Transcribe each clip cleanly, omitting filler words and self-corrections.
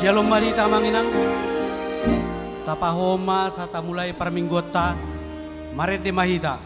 Shalom marita manginang tapahoma sa tamulay parminggota maret de mahita.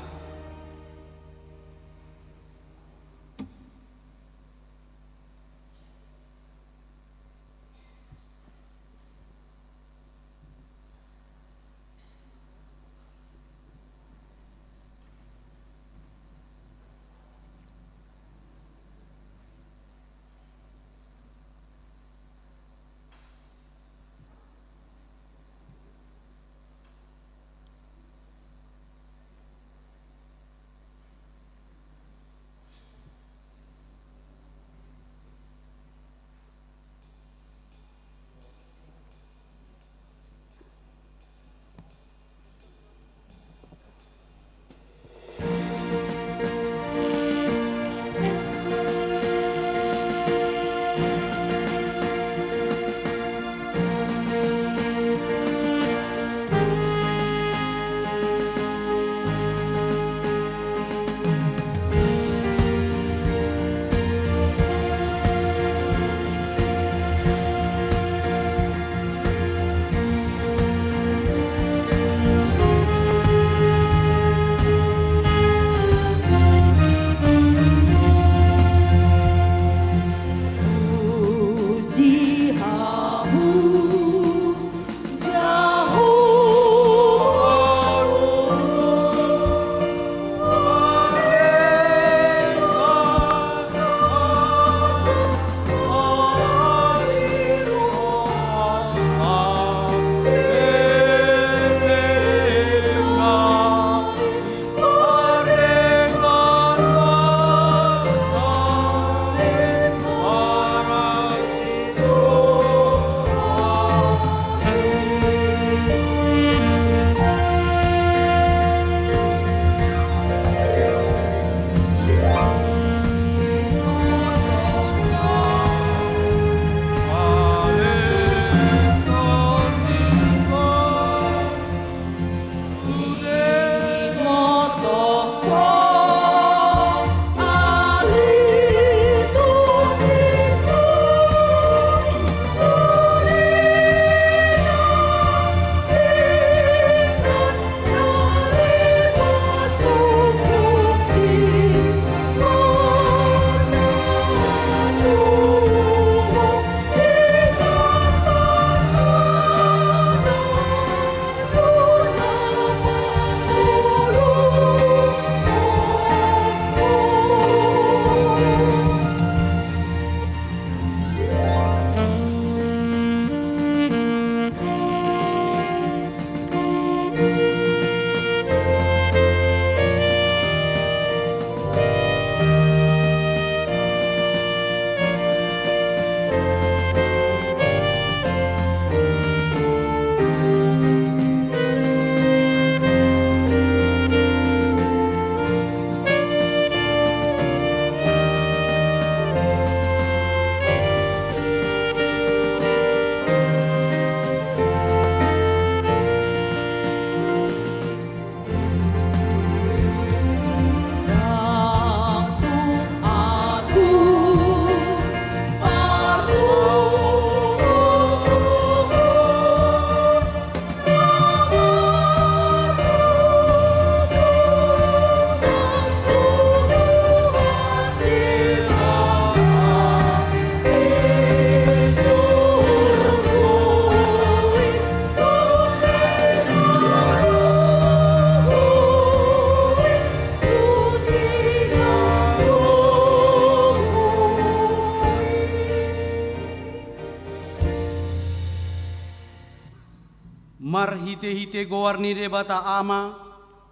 Mar hite-hite gowarni de bata ama,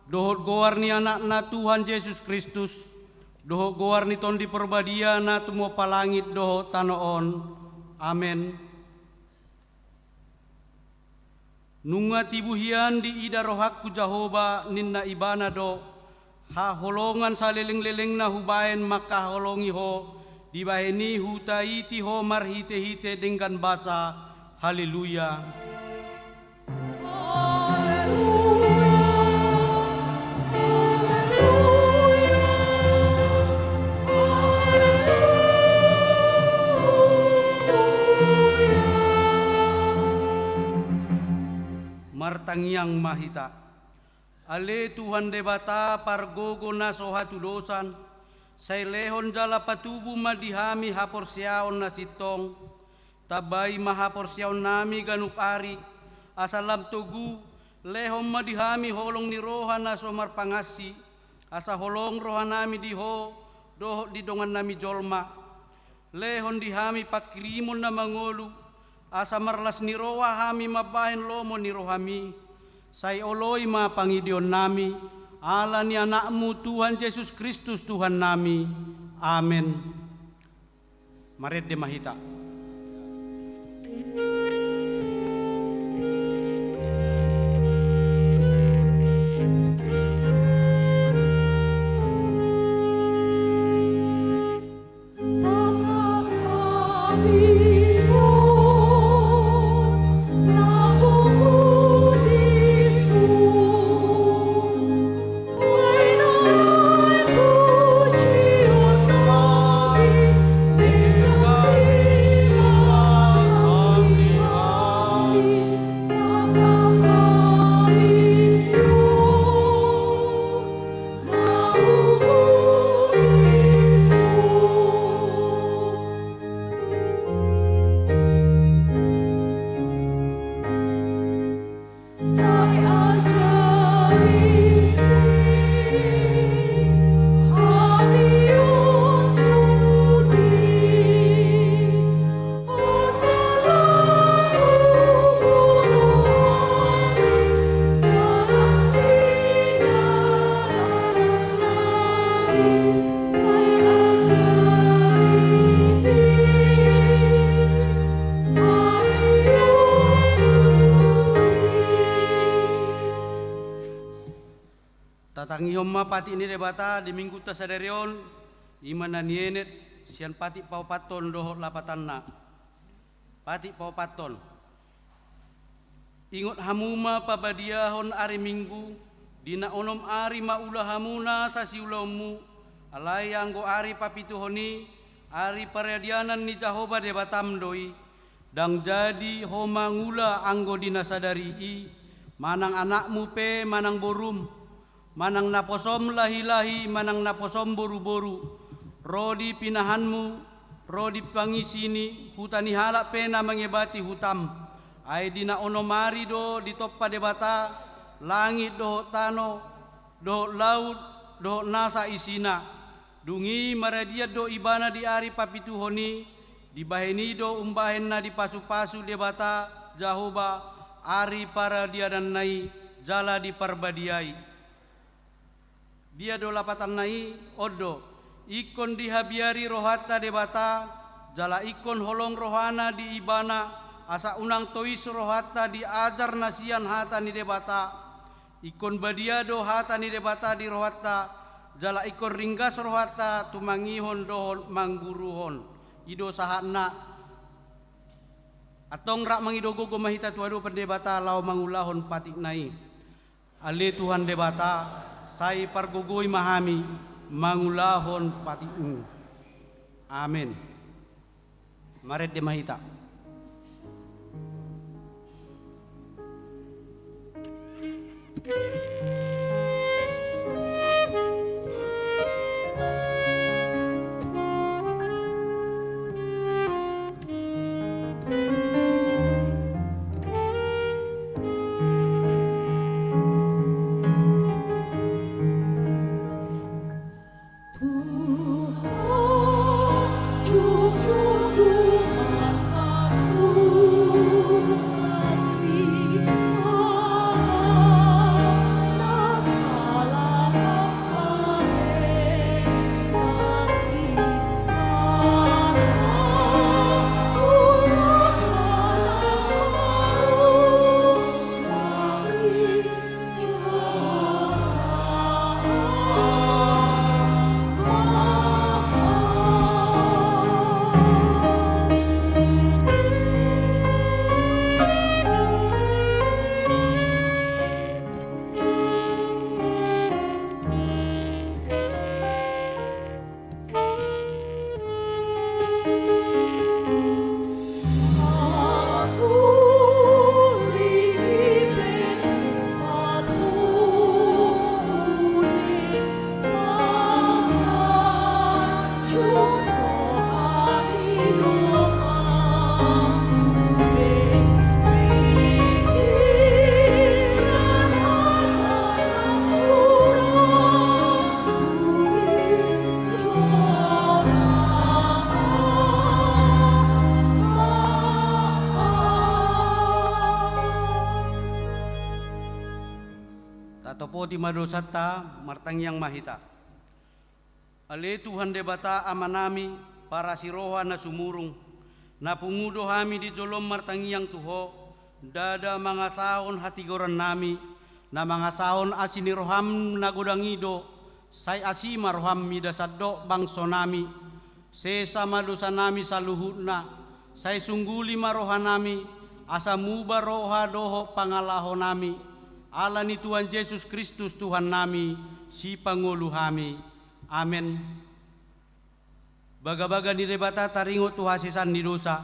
dohot gowarni anak na Tuhan Yesus Kristus, dohot gowarni tondi perbadia na tumo palangit dohot tanoon. Amen. Nunga tibuhian di ida rohakku Jahoba ninna ibana do, ha holongan saleleng-leleng na hubaen maka holongi ho, dibaheni hutaiti ho mar hite-hite dengan basa. Haleluya. tatangiang mahita. Ale Tuhan debata pargogo na sohatu dosan, say lehon jala patubu madihami haporsiaon na sitong, tabay mahaporsiaon nami ganup ari, asalam tugu, lehon madihami holong ni roha na somar pangasi, asa holong roha nami diho, doho didongan nami jolma, lehon dihami pakrimon na mangolu, asa marlas ni roha hami mabahen lomo ni rohami, say oloy ma pangidion nami, ala ni anakmu Tuhan Yesus Kristus Tuhan nami. Amen. Maret de mahita. Tatangihom ma pati ini debata di minggu tasadarion imana nienet sian pati pau paton doho lapatanna pati pau paton ingot hamuma pabadiahon ari minggu dina onom ari maula hamuna sasiulomu alai anggo ari papituhoni ari paradianan ni Jahoba debatam doi dang jadi homa ngula anggo dina sadari i manang anakmu pe manang borum manang naposom lahi-lahi, manang naposom boru-boru, rodi pinahanmu, rodi pangisini, hutani halak pena mengebati hutam, ay dina onomari do di toppa debata, langit do tano, do laut, do nasa isina, dungi maradia do ibana di ari papituhoni, di baheni do umbahen na di pasu-pasu debata, Jahoba, ari para dia dan nai, jala di parbadiai. Dia do lapatan nai odo ikon dihabiari rohata debata jala ikon holong rohana di ibana asa unang tois rohata diajar nasian hata ni debata ikon badia do hata ni debata di rohata jala ikon ringgas rohata tumangihon do mangguruhon ido sahana atong rak mangidogo mahita tuado pendebata lau mangulahon patik nai ale Tuhan debata sai pargogoi mahami mangulahon patiung. Amin. Maret de mahita. Tuhan apoti madosata martangyang mahita. Ale Tuhan debata amanami para siroha na sumurung, na pungudo hami di jolom martangyang tuho, dada mga sahon hatigoran nami, na mga sahon asiniroham na godangido, say asima roham midasaddo bangso nami, sesa madosa nami sa luhut na, say sungguli maroha nami, asa muba roha doho pangalaho nami, ala ni Tuhan Yesus Kristus Tuhan nami, si Pangulo hami. Amen. Baga-baga ni rebata taringo tuhasisan ni dosa,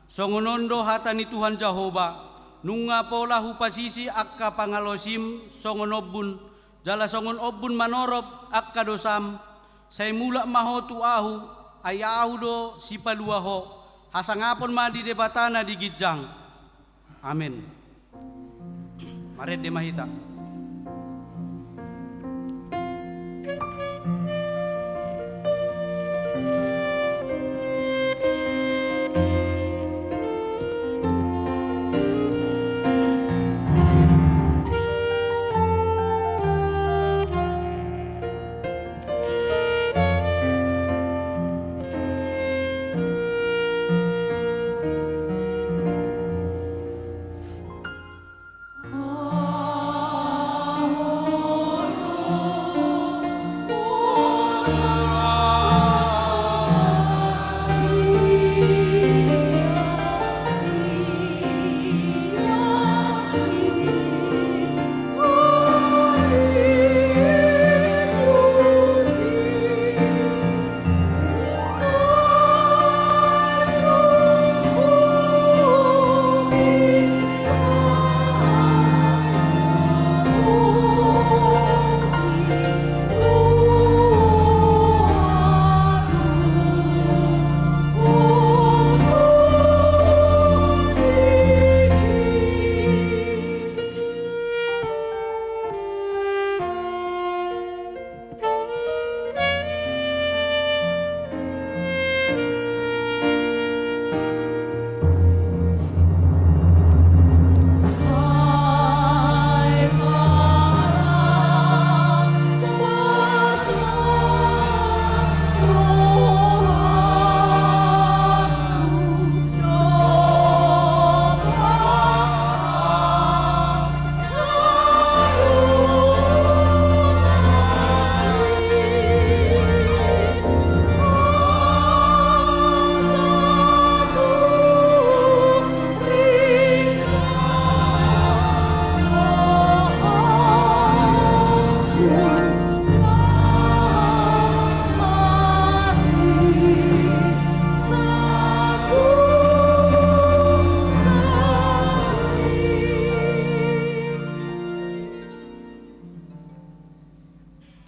songonondo hata ni Tuhan Jehovah, nunga pola hupasisi akka pangalosim songonobun, jala songon obun manorob akka dosam, say mula maho tuahu, ayahu do si paluaho, hasangapon ma di debatana di gijang. Amin. Maret de mahita.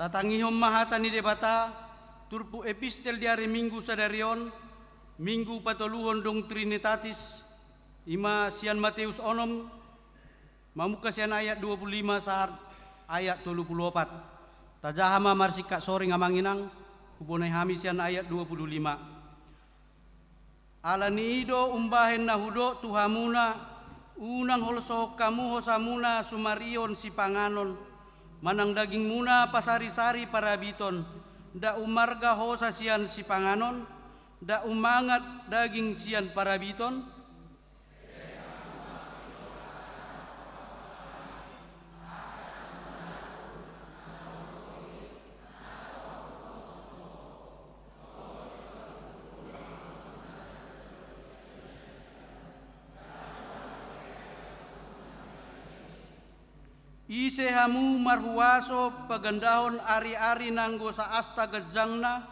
Tatangihom mahata ni debata, turpu epistel diare minggu sadarion, minggu patoluhon dong Trinitatis, ima sian Matius onom, mamuka sian ayat 25 sahar ayat 34. Tajahama marsika sore ngamanginang, hubunai hami sian ayat 25. Ala ni ido umbahen nahudo tuhamuna, unang holso kamu hosamuna sumarion si panganon, manang daging muna pasari-sari parabiton, da umarga hosa sian si panganon, da umangat daging sian parabiton. Ise hamu marhuaso pagandahon ari-ari nanggo sa asta gejangna,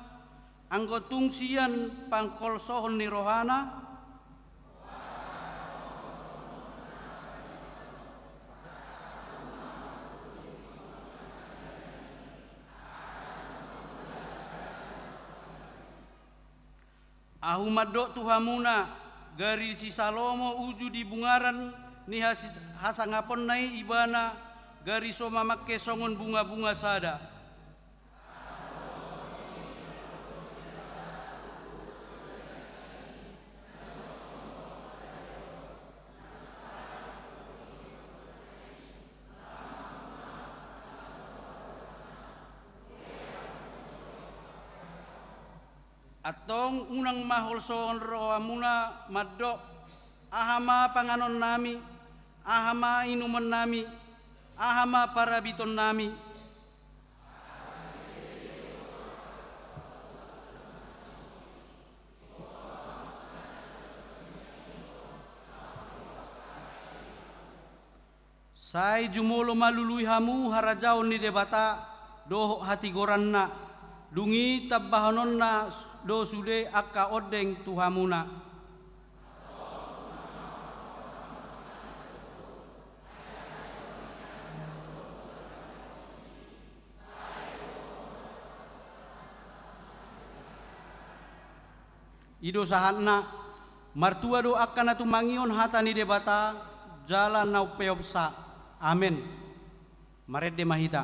anggo tungsian pangkolsohon ni rohana, ahumaddo tuhamuna gari si Salomo uju di bungaran ni hasangapon nai ibana gari so mamakke songon bunga-bunga sada. Atong unang mahol son roamuna maddo ahama panganon nami, ahama inuman nami, ahama parabiton nami. Sai jumulo malului hamu harajau ni debata doh hati goran na dungi tabbahanon na do sude akka odeng tuhamuna. Ido sahatna martua do akan atu mangion hata ni debata jalan nau peopsa. Amin. Maret de mahita.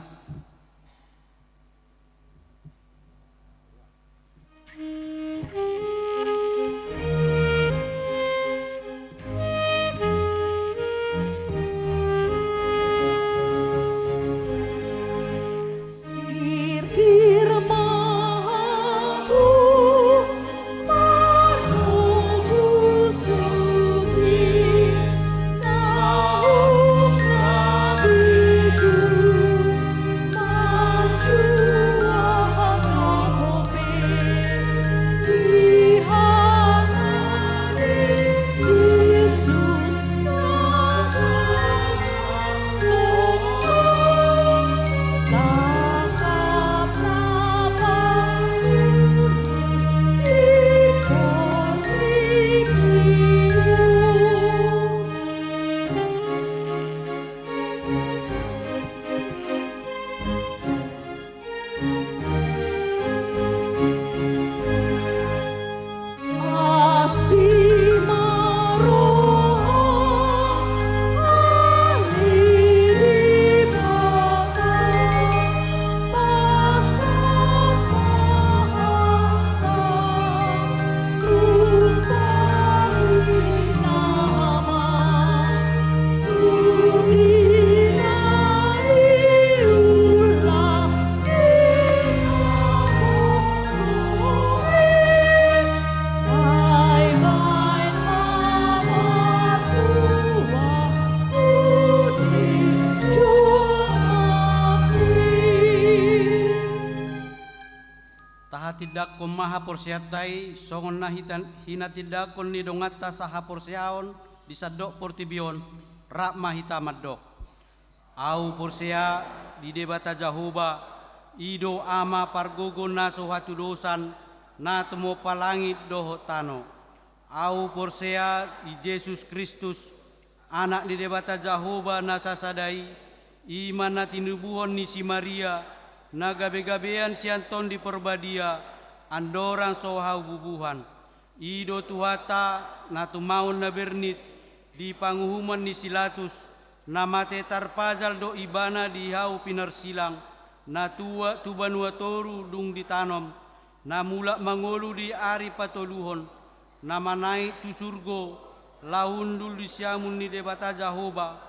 Tidak ko maha porsiatai songon na hina tidak kon ni dongata saha porsiaon disadok portibion rak mahita madok au porsia di debata Jahoba ido ama pargogo na sohatu dosan na temo palangit doho tano au porsia di Yesus Kristus anak di debata Jahoba na sasadai iman na tinubuhon ni si Maria na gabe-gabean si Anton di Perbadia andorang sohau bubuhan ido tuhata na tumaon na bernit di panguhuman ni Silatus na mate tarpajal do ibana di hau pinarsilang na tua tubanua toru dung ditanom na mula mangolu di ari patoluhon na manai tu surgo laundul di siamun ni debata Jahoba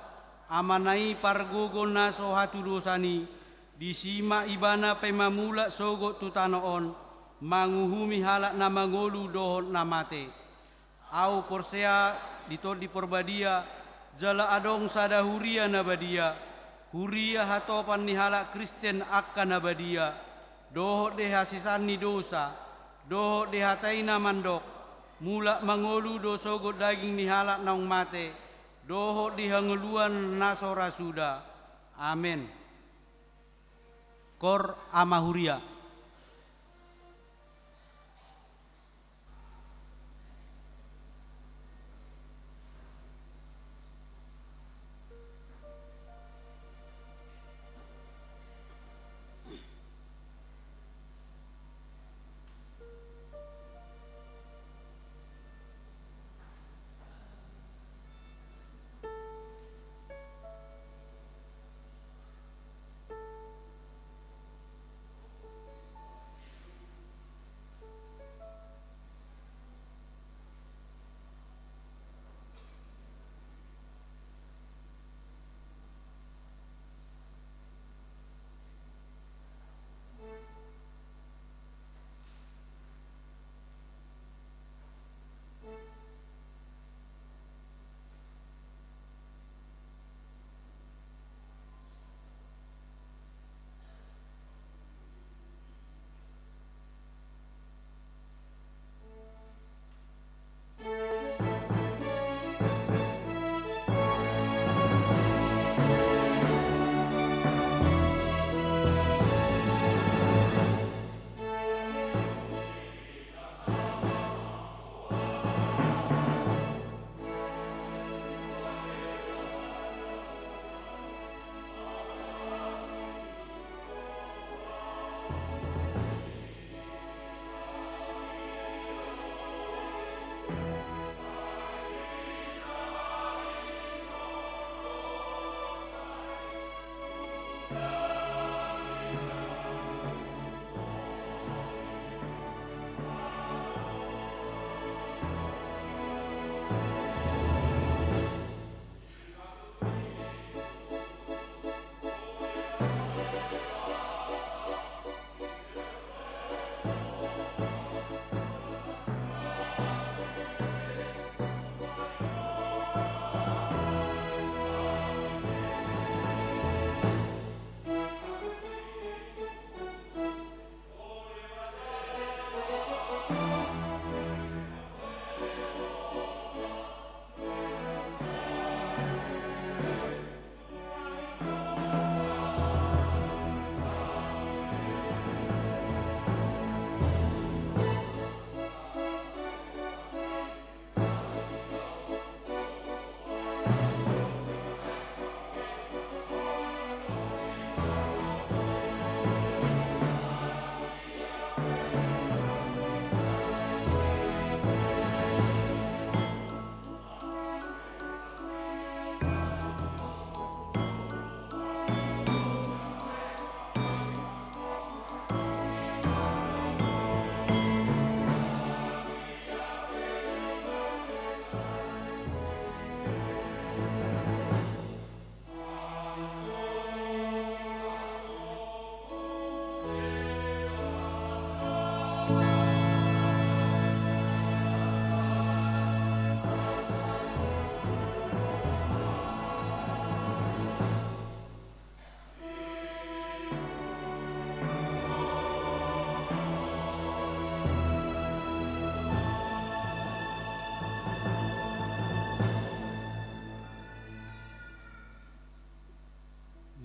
amanai pargogo na sohatu dosani disima ibana pemamula sogo tutanoon manguhumi halak na mangolu dohon na mate au porsea dito di Perbadia jala adong sada huria na badia huria hatopan ni halak Kristen akka na badia doho de hasisan ni dosa doho de hataina mandok mula mangolu do sogo daging ni halak naung mate doho di hangeluan nasora suda. Amin. Kor amahuria.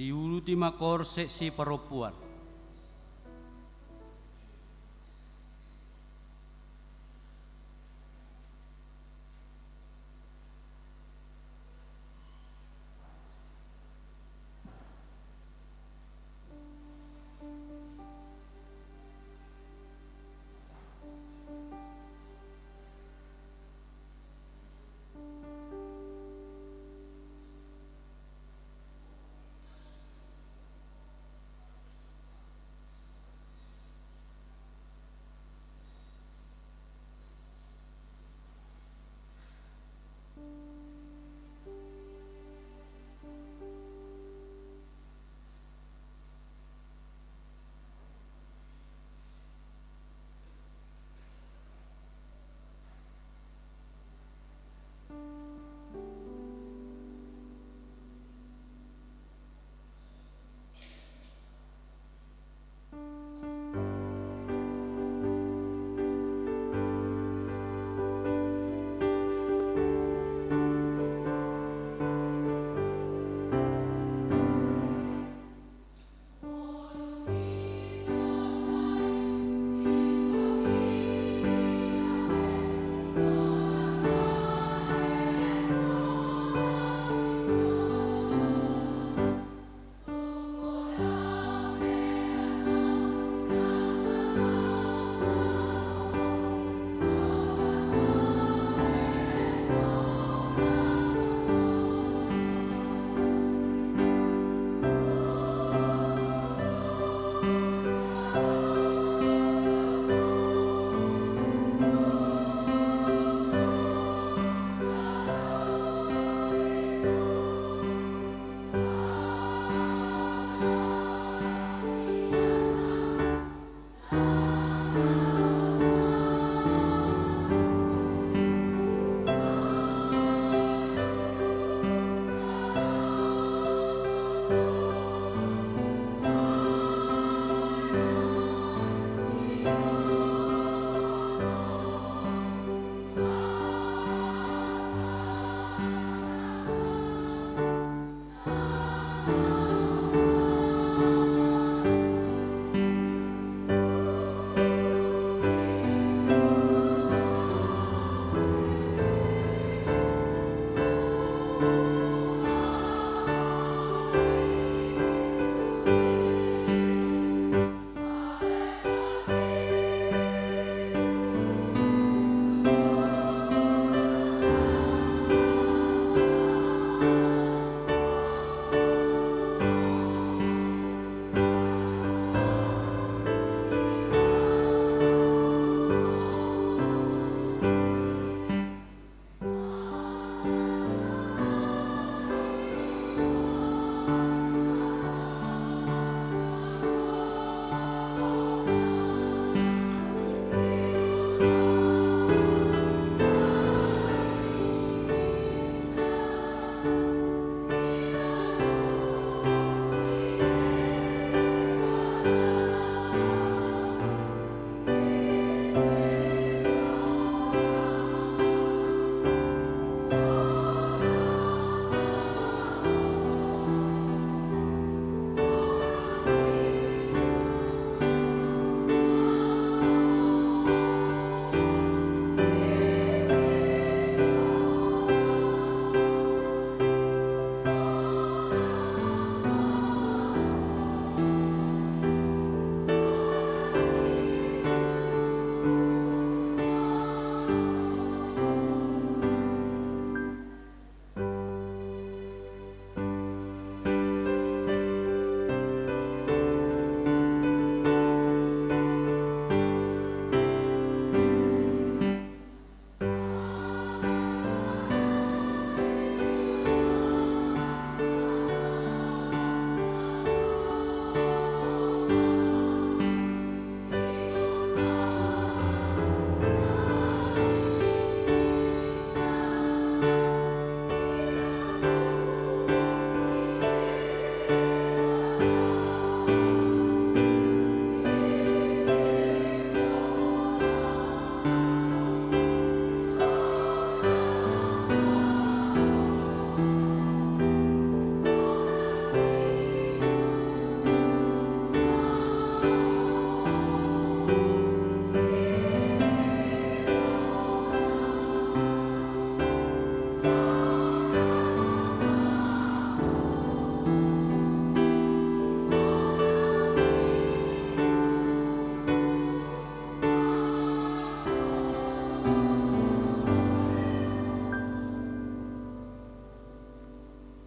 di ultima corse si perempuan.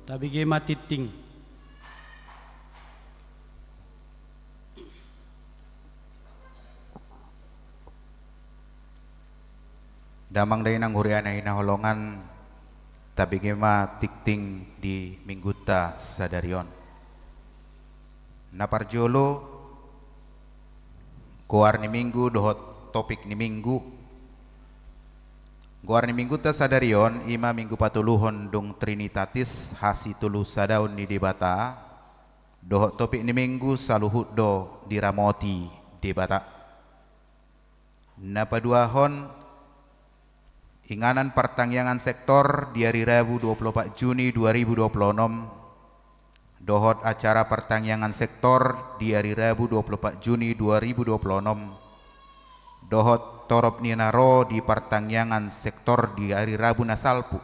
tabige matiting. Damang dainang huriana hinaholongan tabige tikting di mingguta sadarion. Naparjolo goar ni minggu dohot topik ni minggu. Goar ni minggu ta sadarion ima minggu patuluhon dong Trinitatis hasi tulu sadaun ni debata. Dohot topik ni minggu saluhut do diramoti debata. Napaduahon inganan pertangyangan sektor di hari Rabu 24 Juni 2026. Dohot acara pertangyangan sektor di hari Rabu 24 Juni 2026. Dohot torop ninaro di pertangyangan sektor di hari Rabu nasalpu.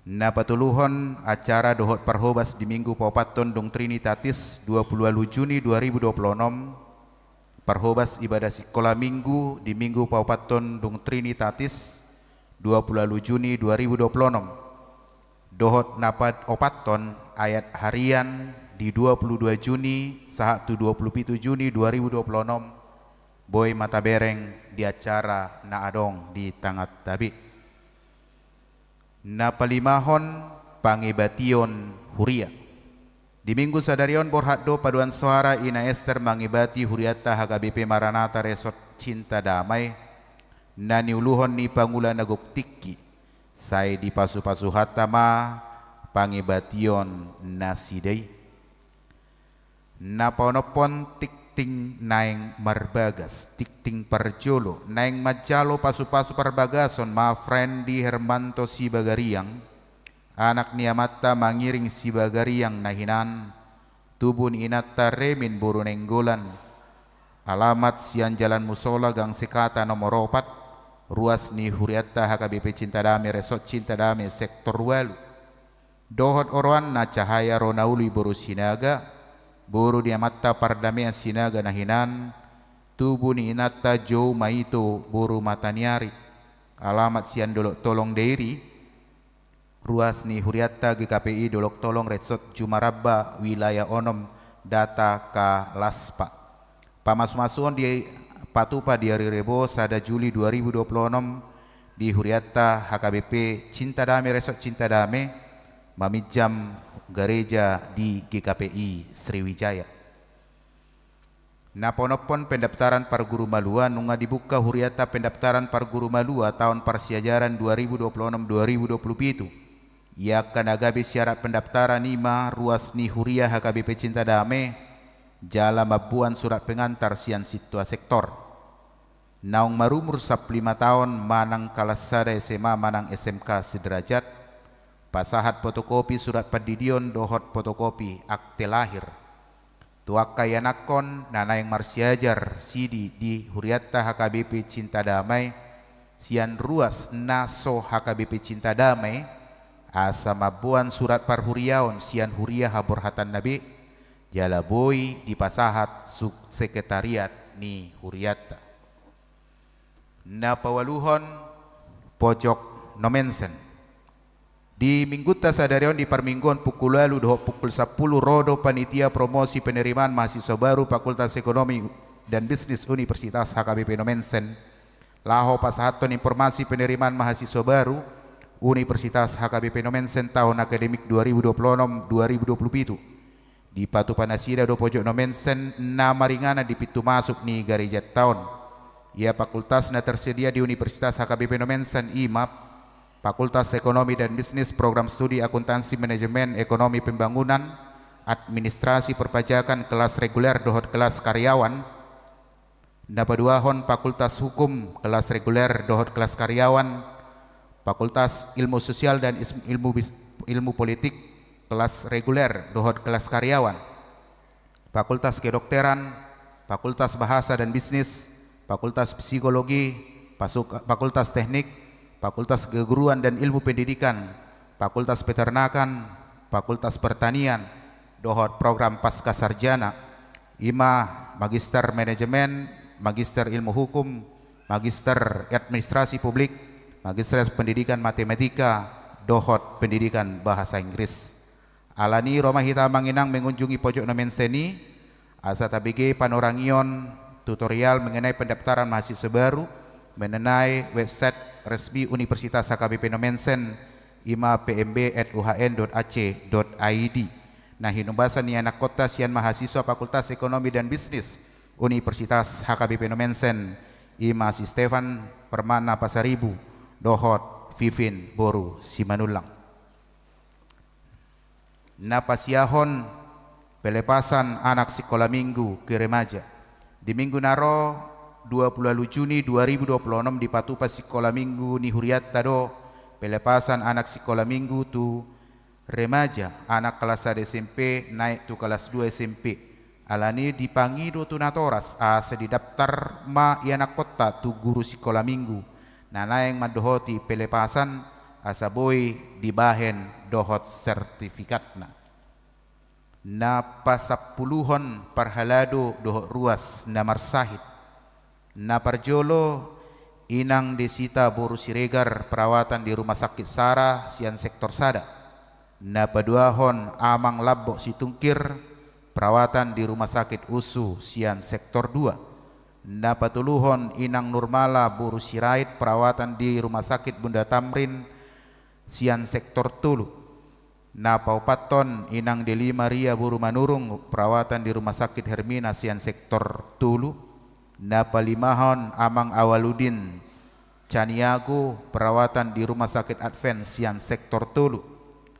Napatuluhon acara dohot perhobas di minggu paupaton dong Trinitatis 20 Juni 2026. Perhobas ibadah sekolah minggu di minggu paupaton dong Trinitatis 20 Juni 2026. Dohot napat opaton ayat harian di 22 Juni sahatu 27 Juni 2026. Boy mata bereng di acara naadong di tangat tabi. Napalimahon pangibation huria. Di minggu sadarion borhaddo paduan suara ina Esther mangibati huriata HKBP Maranatha Resort Cinta Damai. Naniuluhon ni pangula naguktikki. Sai di pasu-pasu hatama pangibation nasidai. Naponopon tikting naing marbagas tikting parjolo naing majalo pasu-pasu parbagason ma friend di Hermanto Sibagariang anak niamata mangiring Sibagariang nahinan tubun inatta remin buru nenggolan alamat sian Jalan Musola Gang Sekata nomor 4 ruas ni huriata HKBP Cinta Damai Resort Cinta Damai sektor walu. Dohot oroan na cahaya ronauli buru sinaga buru diamata pardamian sinaga nahinan tubuh ni inata jo maito buru mataniari alamat sian dolok tolong deiri ruas ni huriata GKPI dolok tolong Resort Jumarabba wilayah onom data ka laspa pamas-masuon di patupa di hari Rebo sada Juli 2026 di huriata HKBP Cinta Damai Resort Cinta Damai mamijam gereja di GKPI Sriwijaya. Naponopon pendaftaran Parguru Malua nunga dibuka huriata pendaftaran Parguru Malua tahun persiajaran 2026-2027. Ia kanagabi syarat pendaftaran nima ruas ni huria HKBP Cinta Damai jala mabuan surat pengantar sian situa sektor. Naung marumur 15 tahun manang kalasada SMA manang SMK sederajat. Pasahat fotokopi surat pendidion dohot fotokopi akte lahir. Tuaka yanakon nanayang marsiajar sidi di huriata HKBP Cinta Damai sian ruas naso HKBP Cinta Damai asa mabuan surat parhuriaon sian huria haborhatan nabi jala boy di pasahat sekretariat ni huriata. Napawaluhon pojok nomensen di mingguta sadarion di parmingguan pukul lalu dohot pukul 10 rodo panitia promosi penerimaan mahasiswa baru Fakultas Ekonomi dan Bisnis Universitas HKBP Nomensen laho pasahaton informasi penerimaan mahasiswa baru Universitas HKBP Nomensen tahun akademik 2026-2027 di Patu Panasida do pojok Nomensen na maringana di pintu masuk ni garijat tahun. Ia fakultasnya tersedia di Universitas HKBP Nomensen IMAP, Fakultas Ekonomi dan Bisnis Program Studi Akuntansi Manajemen Ekonomi Pembangunan, Administrasi Perpajakan kelas reguler dohot kelas karyawan. Napaduahon Fakultas Hukum kelas reguler dohot kelas karyawan, Fakultas Ilmu Sosial dan Ilmu Politik kelas reguler dohot kelas karyawan, Fakultas Kedokteran, Fakultas Bahasa dan Bisnis, Fakultas Psikologi, Fakultas Teknik, Fakultas Keguruan dan Ilmu Pendidikan, Fakultas Peternakan, Fakultas Pertanian, dohot program pasca sarjana, Magister Manajemen, Magister Ilmu Hukum, Magister Administrasi Publik, Magister Pendidikan Matematika, dohot pendidikan bahasa Inggris. Alani Roma Hita Manginang mengunjungi pojok Nomenseni, asa tabigi panorangion tutorial mengenai pendaftaran mahasiswa baru mengenai website resmi Universitas HKBP Nomensen ima.pmb@uhn.ac.id. Nah, hinumbasan ni anak kota sian mahasiswa Fakultas Ekonomi dan Bisnis Universitas HKBP Nomensen ima si Stefan Permana Pasaribu dohot Vivin Boru Simanulang. Napasiahon pelepasan anak sekolah minggu ke remaja. Di minggu naro 20 Juni 2026 di Patupa sekolah minggu ni Huriatta do pelepasan anak sekolah minggu tu remaja anak kelas 1 SMP naik tu kelas 2 SMP. Alani dipangido tu natoras asa didaftar ma anak kota tu guru sekolah minggu. Nanayang madohoti pelepasan asa boy dibahen dohot sertifikatna. Na pasapuluhon parhalado dohot ruas na marsahit. Na parjolo inang Desita Boru Siregar perawatan di Rumah Sakit Sara sian sektor Sada. Na paduahon Amang Labok Situngkir perawatan di Rumah Sakit USU sian sektor 2. Na patuluhon inang Nurmala Boru Sirait perawatan di Rumah Sakit Bunda Tamrin sian sektor Tulu. Na paupaton inang Deli Maria Boru Manurung perawatan di Rumah Sakit Hermina sian sektor Tulu. Na palimahon Amang Awaludin Caniago perawatan di Rumah Sakit Advent sian sektor Tulu.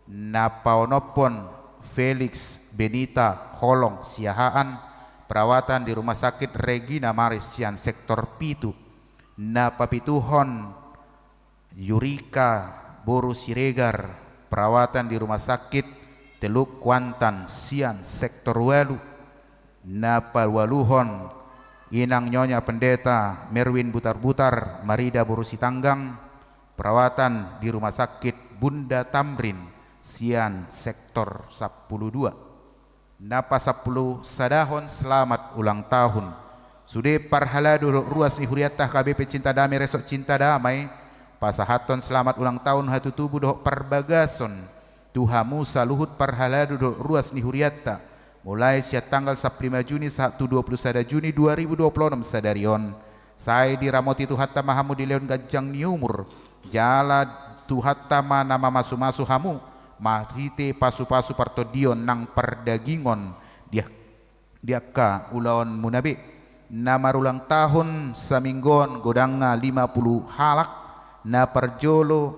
Na paonopon Felix Benita Holong Siahaan perawatan di Rumah Sakit Regina Maris sian sektor Pitu. Na papituhon Yurika Boru Siregar perawatan di Rumah Sakit Teluk Kuantan sian sektor Walu. Na pawaluhon inang Nyonya Pendeta Merwin Butar-Butar Marida Boru Sitanggang perawatan di Rumah Sakit Bunda Tamrin sian sektor 12. Napa 10 sadahon selamat ulang tahun. Sude parhalado ruas ni Huriatta KBP Cinta Damai Resort Cinta Damai pasahaton selamat ulang tahun hatu tubuh doh parbagason tuhamu saluhut parhalado doh ruas ni Huriatta mulai siat tanggal 15 Juni 21 Juni 2026 sadarion saya diramoti tu hatta mahamu di Leon Gajang Niumur jala tu hatta mana masu hamu mahrite pasu-pasu partodion nang perdagingon diaka ulaon munabe na marulang tahun saminggon godanga 50 halak na perjolo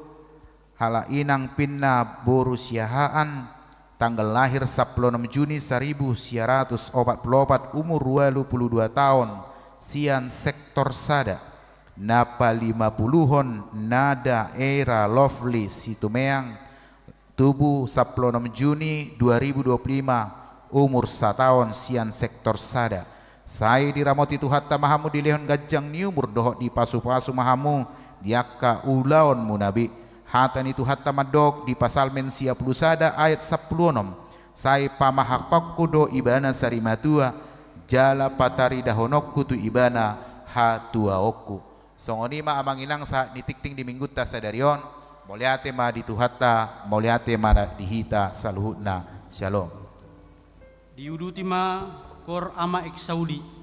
hala inang pinna Boru Siahaan tanggal lahir 16 Juni 1944 umur 22 tahun sian sektor Sada. Napa 50hon nada era Lovely Situmeang tubuh 16 Juni 2025 umur 1 tahun sian sektor Sada. Saya diramoti tu hatta mahamu di Lehon Gajang Niumur dohot di pasu-pasu mahamu diaka ulaon munabi hatan itu hatta madok di pasal mensia puluh Sada ayat 10 saya pamahak pakkudo ibana sarimatua jala patari dahonokku tu ibana hatuaokku songoni ma amanginang sa nitikting di minggu tasadarion moliate ma dituhatta moliate ma dihita saluhutna shalom. Diuduti ma kor ama ek Saudi.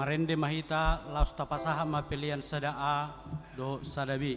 marende mahita laos tapasaha mapilian sadaa do sadabi.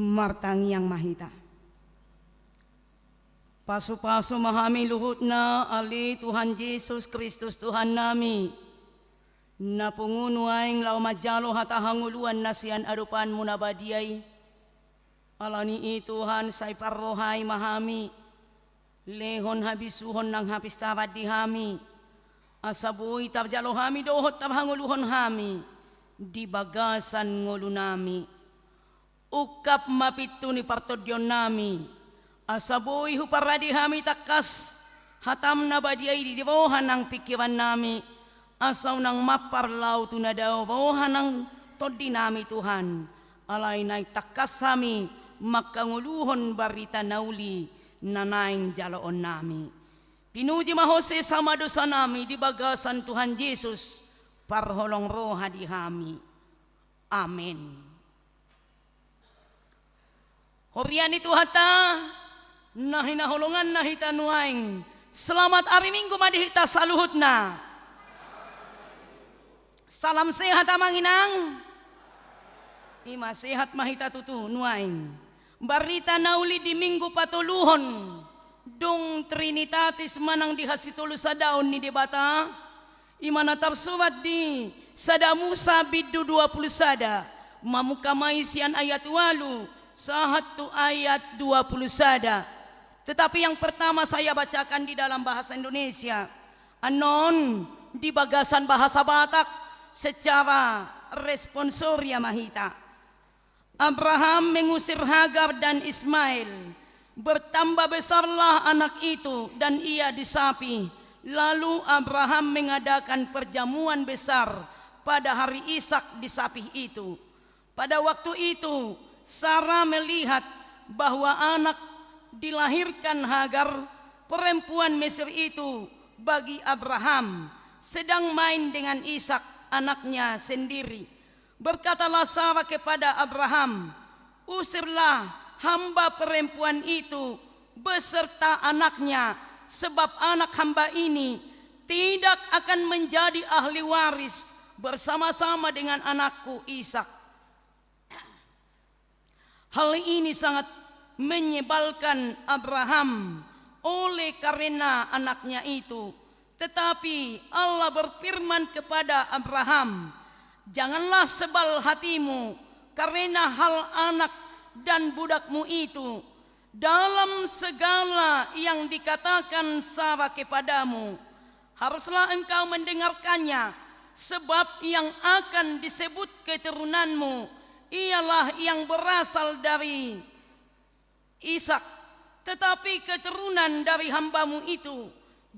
martangiang mahita. Pasu-pasu mahami luhut na ali Tuhan Yesus Kristus Tuhan nami. Na punguno aing lau majalo hatahanguluan nasian arupan munabadiay. Alani Tuhan say parrohay mahami. Lehon habisuhon ng habis tawad di hami. Asabuy tabjalo hami dohot tabhanguluhon hami. Di bagasan ngulu nami. Ukap mapitu ni partodyon nami. Asabuy huparadi hami takas. Hatam na badiay di dibohan ng pikiran nami. Asaw nang maparlaw tunadaw bohan ng todi nami Tuhan. Alay na takas hami makanguluhon barita nauli nanaing jaloon nami. Pinuji mahose sama dosa nami di bagasan Tuhan Yesus parholong roha di hami. Amin. Horian itu hata nahinahulungan nahita nuaing. Selamat hari Minggu madihita saluhut na. Salam sehat amanginang. Ima sehat mahita tutu nuaing. Barita nauli di Minggu patuluhon. Dung Trinitatis manang dihasitulu sa daun ni debata. Imana tarsubat di sada Musa bidu 20 sada. Mamukamai sian ayat walu. Sahatu ayat 20 sada. Tetapi yang pertama saya bacakan di dalam bahasa Indonesia. Anon di bagasan bahasa Batak secara responsoria mahita. Abraham mengusir Hagar dan Ismail. Bertambah besarlah anak itu dan ia disapi. Lalu Abraham mengadakan perjamuan besar pada hari Ishak disapih itu. Pada waktu itu Sarah melihat bahwa anak dilahirkan Hagar, perempuan Mesir itu, bagi Abraham, sedang main dengan Ishak anaknya sendiri. Berkatalah Sarah kepada Abraham, usirlah hamba perempuan itu beserta anaknya, sebab anak hamba ini tidak akan menjadi ahli waris bersama-sama dengan anakku Ishak. Hal ini sangat menyebalkan Abraham oleh karena anaknya itu. Tetapi Allah berfirman kepada Abraham, janganlah sebal hatimu karena hal anak dan budakmu itu. Dalam segala yang dikatakan Sarah kepadamu, haruslah engkau mendengarkannya, sebab yang akan disebut keturunanmu ialah yang berasal dari Ishak. Tetapi keturunan dari hambamu itu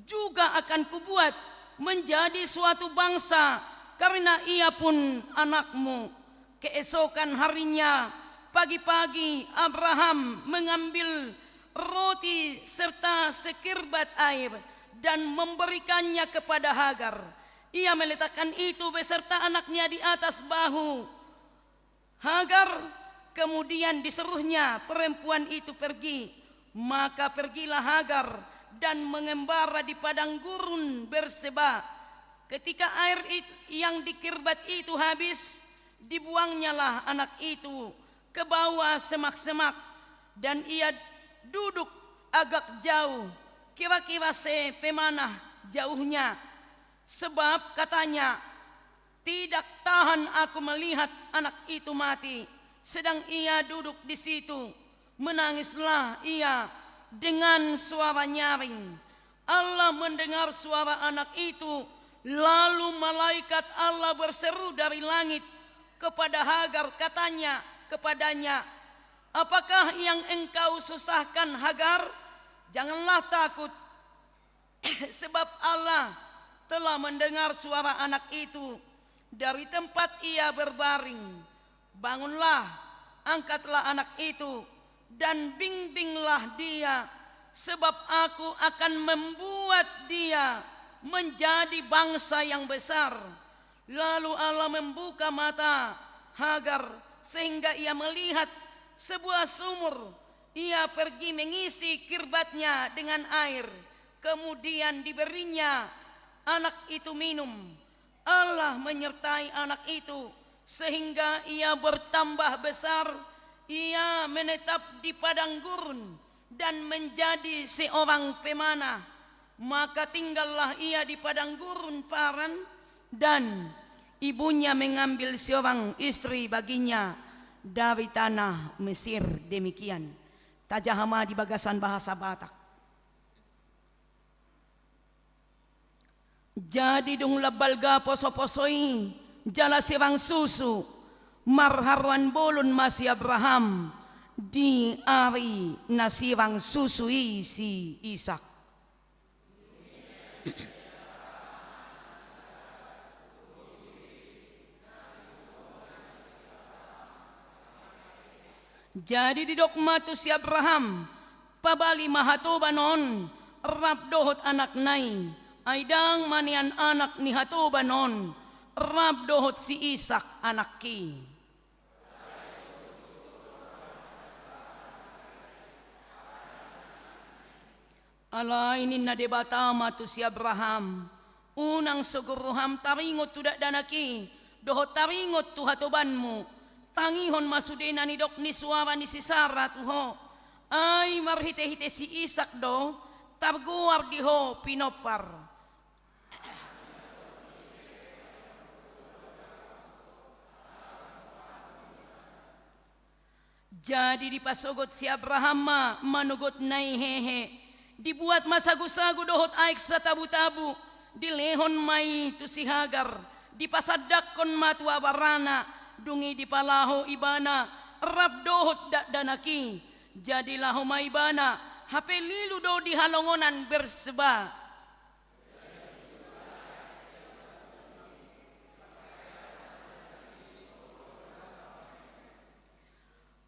juga akan kubuat menjadi suatu bangsa, karena ia pun anakmu. Keesokan harinya pagi-pagi Abraham mengambil roti serta sekirbat air dan memberikannya kepada Hagar. Ia meletakkan itu beserta anaknya di atas bahu Hagar, kemudian disuruhnya perempuan itu pergi. Maka pergilah Hagar dan mengembara di padang gurun Berseba. Ketika air yang dikirbat itu habis, dibuangnyalah anak itu ke bawah semak-semak, dan ia duduk agak jauh, kira-kira sepemanah jauhnya, sebab katanya, tidak tahan aku melihat anak itu mati. Sedang ia duduk di situ, menangislah ia dengan suara nyaring. Allah mendengar suara anak itu, lalu malaikat Allah berseru dari langit kepada Hagar, katanya kepadanya, apakah yang engkau susahkan Hagar? Janganlah takut, sebab Allah telah mendengar suara anak itu. Dari tempat ia berbaring, bangunlah, angkatlah anak itu, dan bimbinglah dia, sebab aku akan membuat dia menjadi bangsa yang besar. Lalu Allah membuka mata Hagar sehingga ia melihat sebuah sumur. Ia pergi mengisi kirbatnya dengan air, kemudian diberinya anak itu minum. Allah menyertai anak itu sehingga ia bertambah besar. ia menetap di padang gurun dan menjadi seorang pemanah. Maka tinggallah ia di padang gurun Paran, dan ibunya mengambil seorang istri baginya dari tanah Mesir. Demikian tajahama di bagasan bahasa Batak. Jadi dung labalga poso-posoi jala sirang susu marharwan bolon masih Abraham di ari nasirang susui si Ishak. Jadi di dokmatu si Abraham pabali mahatobanon rab dohot anak nai aidang manian anak ni hatobanon rab dohot si Ishak anak ki. Alainin na debata matu si Abraham unang suguruham taringot tudak danaki dohot taringot tu hatobanmu tangihon masudena ni dok ni suara ni si Sarah tuho ay marhite-hite si Ishak do targuar diho pinopar. Jadi dipasogot si Abraham manugot nai hehe dibuat masagu-sagu dohot aik sa tabu-tabu dilehon mai tu si Hagar dipasadakon matu abarana dungi dipalaho ibana rab dohot dak danaki jadilah homa ibana hape lilu do di halongonan berseba.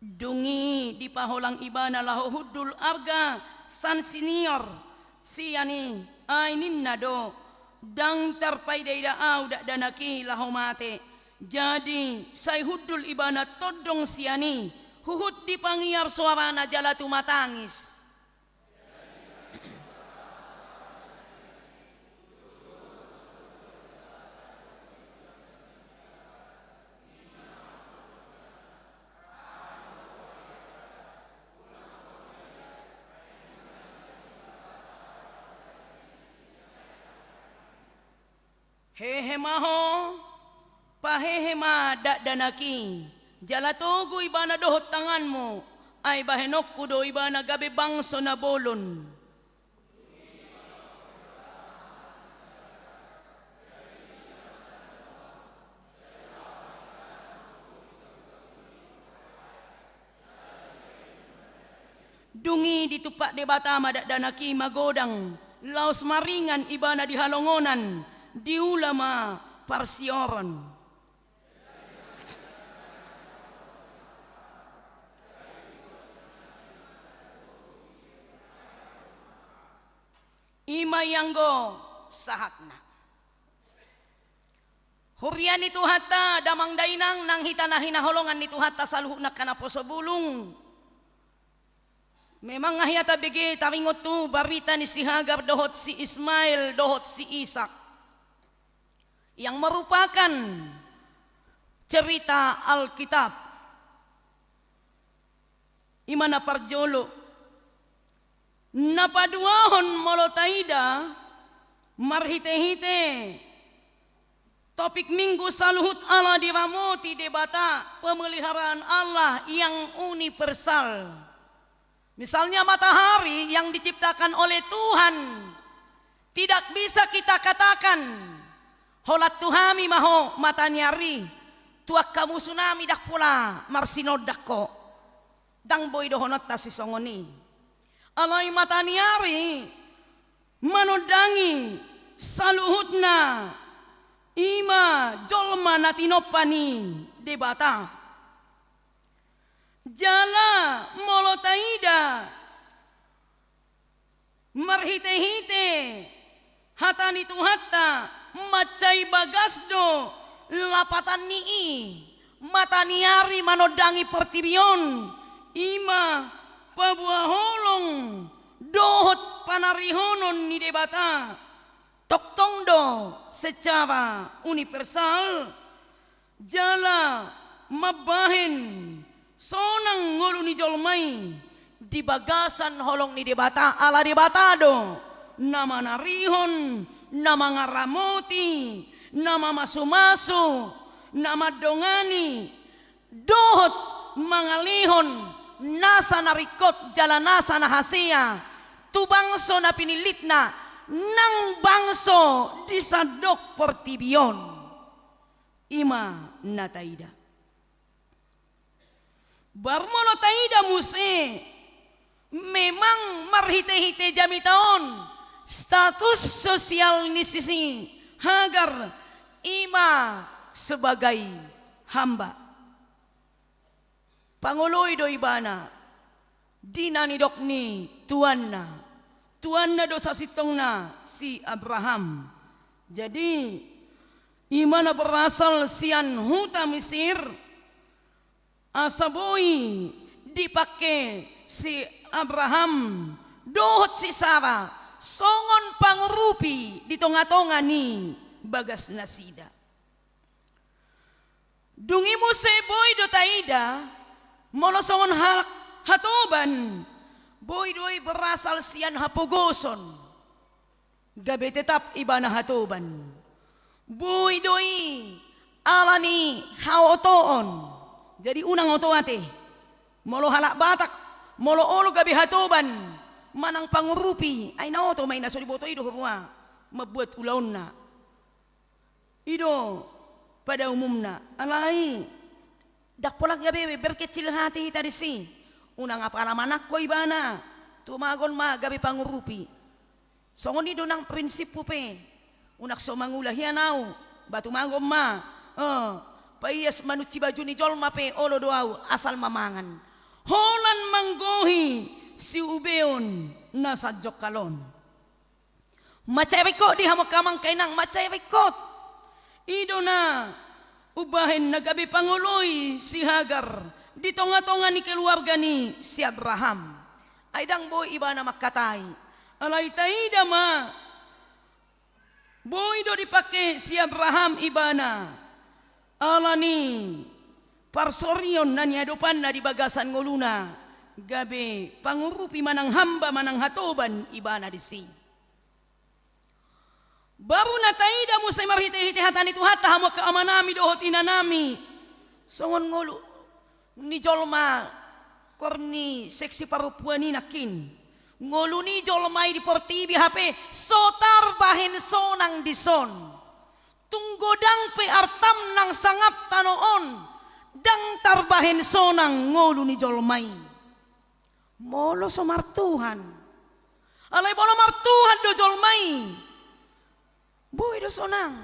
Dungi di paholang ibana laho hudul arga san senior siani ainin nado dang tarpai daida au dak danaki laho mate. Jadi say hudul ibana todong siani huhud di pangiar suarana jalatu matangis. Hehe maho pahehe ma dak danaki jalatogu ibana dohot tanganmu ay bahenokku do ibana gabe bangso na bolon. Dungi ditupak debata ma dak danaki magodang laos maringan ibana di halongonan di ulama parsioron. Ima yanggo sahatna hurian itu hatta damang dainang nang hitanahina holongan itu hatta saluhna kana poso bulung. Memang ahyata bege taringot tu barita ni si Hagar dohot si Ismail dohot si Ishak yang merupakan cerita Alkitab. Imana parjolo napaduahon molotaida marhite-hite topik minggu saluhut Allah diramoti debata pemeliharaan Allah yang universal. Misalnya matahari yang diciptakan oleh Tuhan tidak bisa kita katakan holat tuhami maho matanyari tuak kamu tsunami dak pula marsinod dakko dang boy dohonot ta si songoni alai matanyari manodangi saluhutna ima jolma natinopani debata jala molotaida marhite-hite hatani tu hatta macai bagasdo lapatan nii mataniari manodangi pertirion ima pabuah holong dohot panarihonon ni debata toktongdo secara universal jala mabahen sonang ngulu ni jolmai di bagasan holong ni debata ala debatado nama narihon nama ngaramoti nama masu-masu nama dongani dohot mangalihon nasa narikot jalan nasa nahasia tu bangso na pinilitna nang bangso disadok portibion ima nataida barmono taida muse memang marhite-hite jami taon status sosial ni sisi hagar ima sebagai hamba Panguloy do ibana dinani dokni tuanna do sasitong na si Abraham. Jadi imana berasal sian huta Mesir asaboy dipakai si Abraham dohot si Sarah songon pangurupi di tonga-tonga ni bagas nasida. Dungi mo boy do taida molosongon hatoban boy doy berasal sian hapogoson gabe tetap ibana hatoban boy doy alani haotoon jadi unang otoate molo halak batak molo olo gabe hatoban manang pangurupi ay naoto may naso di boto ido hurwa mabuat ulaon na ido pada umumna alai dak polak gabe berkecil hati tadi si unang apalamanak ko ibana tumagon ma gabe pangurupi songon ido nang prinsip pupe unak so mangulah hianau batu magom ma payas manuci baju ni jolma pe olo doau asal mamangan holan manggohi si ubeon na sadjok kalon macai rekod di hamok kamang kainang macai rekod ido na ubahin nagabi panguloy si Hagar di tonga-tonga ni keluarga ni si Abraham aydang boy iba na makatay alay taida ma boy do dipake si Abraham ibana alani parsorion na niadopan na di bagasan nguluna gabi pangurupi manang hamba manang hatoban ibana di si baru na taida mo say marhite-hite hatan itu hata hamo kaamanami dohot inanami songon ngulu ni jolma korni seksi parupuan ni nakin ngulu ni jolmai di portibi HP sotar bahin sonang dison tunggodang pe artam nang sangap tanoon dang tarbahin sonang ngulu ni jolmai molo somartuhan alay bolo martuhan do jolmai boy do sonang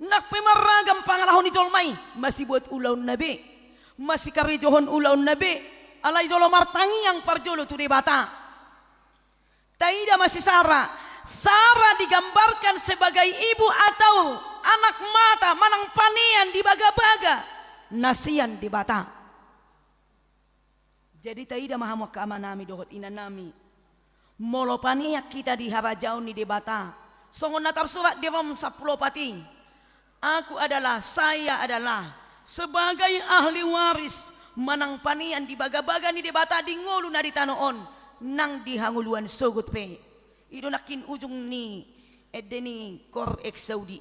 nak pemaragam pangalahon ni jolmai masih buat ulaun nabe masih karijohon ulaun nabe alay jolo martangi yang parjolo tu debata taida masih Sarah digambarkan sebagai ibu atau anak mata manang panian di baga-baga nasian di bata jadi taida mahamok kaamanami dohot inanami molo paniak kita di harajaun ni debata songon natar surat Devam 10 pati saya adalah sebagai ahli waris manang panian di baga-baga ni debata di ngolu na di tanoon nang dihanguluan sogut pe ido nakin ujung ni edeni kor eksaudi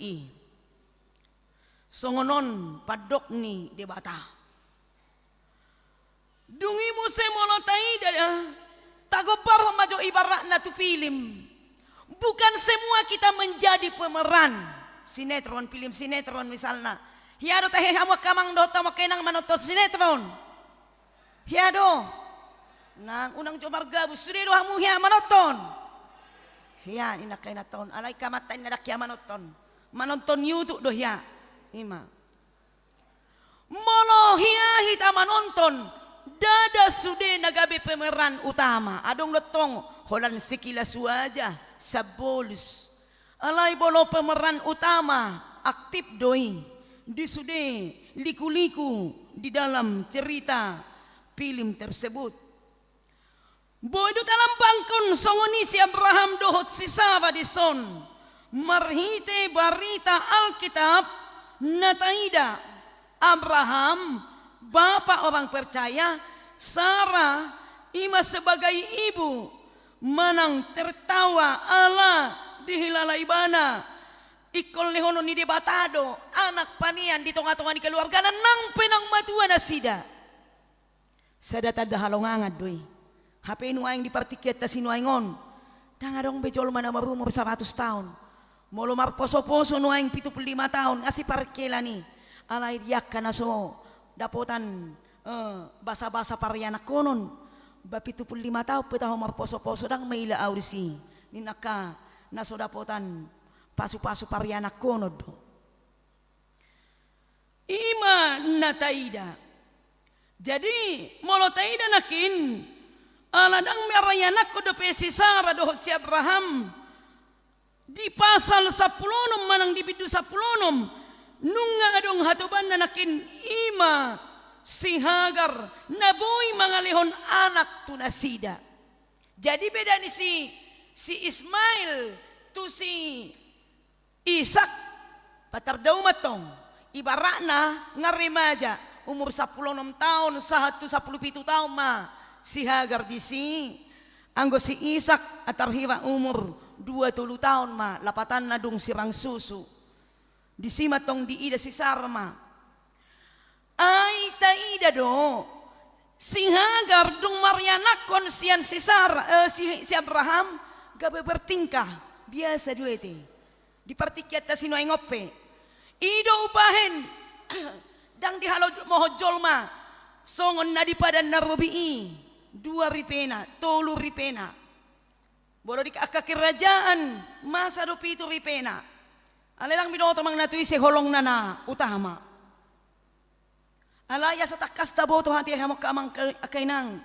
songonon padok ni debata dungi mo se molotai dada tagobar majo ibarat na tu film. Bukan semua kita menjadi pemeran sinetron, film sinetron misalnya. Hiado teh hamok kamang do tamo kenang manotot sinetron. Hiado. Nang unang jomar gabus sudah do hamu hia manoton. Hia ina kaina ton alai kamatain nadak ya manoton. Manonton YouTube do hia. Ima. Molo hia hita manonton dada sude nagabe pemeran utama. Adong letong holan sekilas wajah sabolus alay bolo pemeran utama aktif doi disude liku-liku di dalam cerita film tersebut bodo dalam bangkon songoni si Abraham dohot si Sarah dison marhite barita Alkitab nataida Abraham bapak orang percaya, Sarah ima sebagai ibu manang tertawa ala dihilala ibana ikol lehono ni debatado anak panian di tonga-tonga ni keluarga nang penang matua na sida sada tada halongangat doi HP nuaing di partikiat ta sinuaingon dangadong bejol mana marumur 100 tahun molo mar poso-poso nuaing 75 tahun ngasih parkela ni alai diak kana so dapotan basa-basa parianak konon bapi 75 tahun petaho mar poso-poso dang maila audisi ninaka naso dapotan pasu-pasu parianak kono do ima nataida jadi molo taida nakin aladang merayanak ko do pesi Sara do si Abraham di pasal 10 manang di bidu 10 nunga adong hatoban nakin ima si Hagar naboy mangalihon anak tu nasida jadi beda ni si Ismail tu si Ishak patardaw matong ibarakna nga remaja umur 16 tahun sahatu 17 tahun ma si Hagar di si anggo si Ishak atarhira umur 20 tahun ma lapatan na dung sirang susu di si matong di ida si Sarma ay taida do si Hagar dung marianakon sian si si Abraham gabe bertingkah biasa duete di partikiat ta sino ngope ido ubahen dang dihalo moho jolma songon na di padan narubii 2 ripena 3 ripena boro di aka kerajaan masa do 7 ripena alelang binoto mang natui se holong nana utama alaya sa takas ta boto hati hamok kamang akainang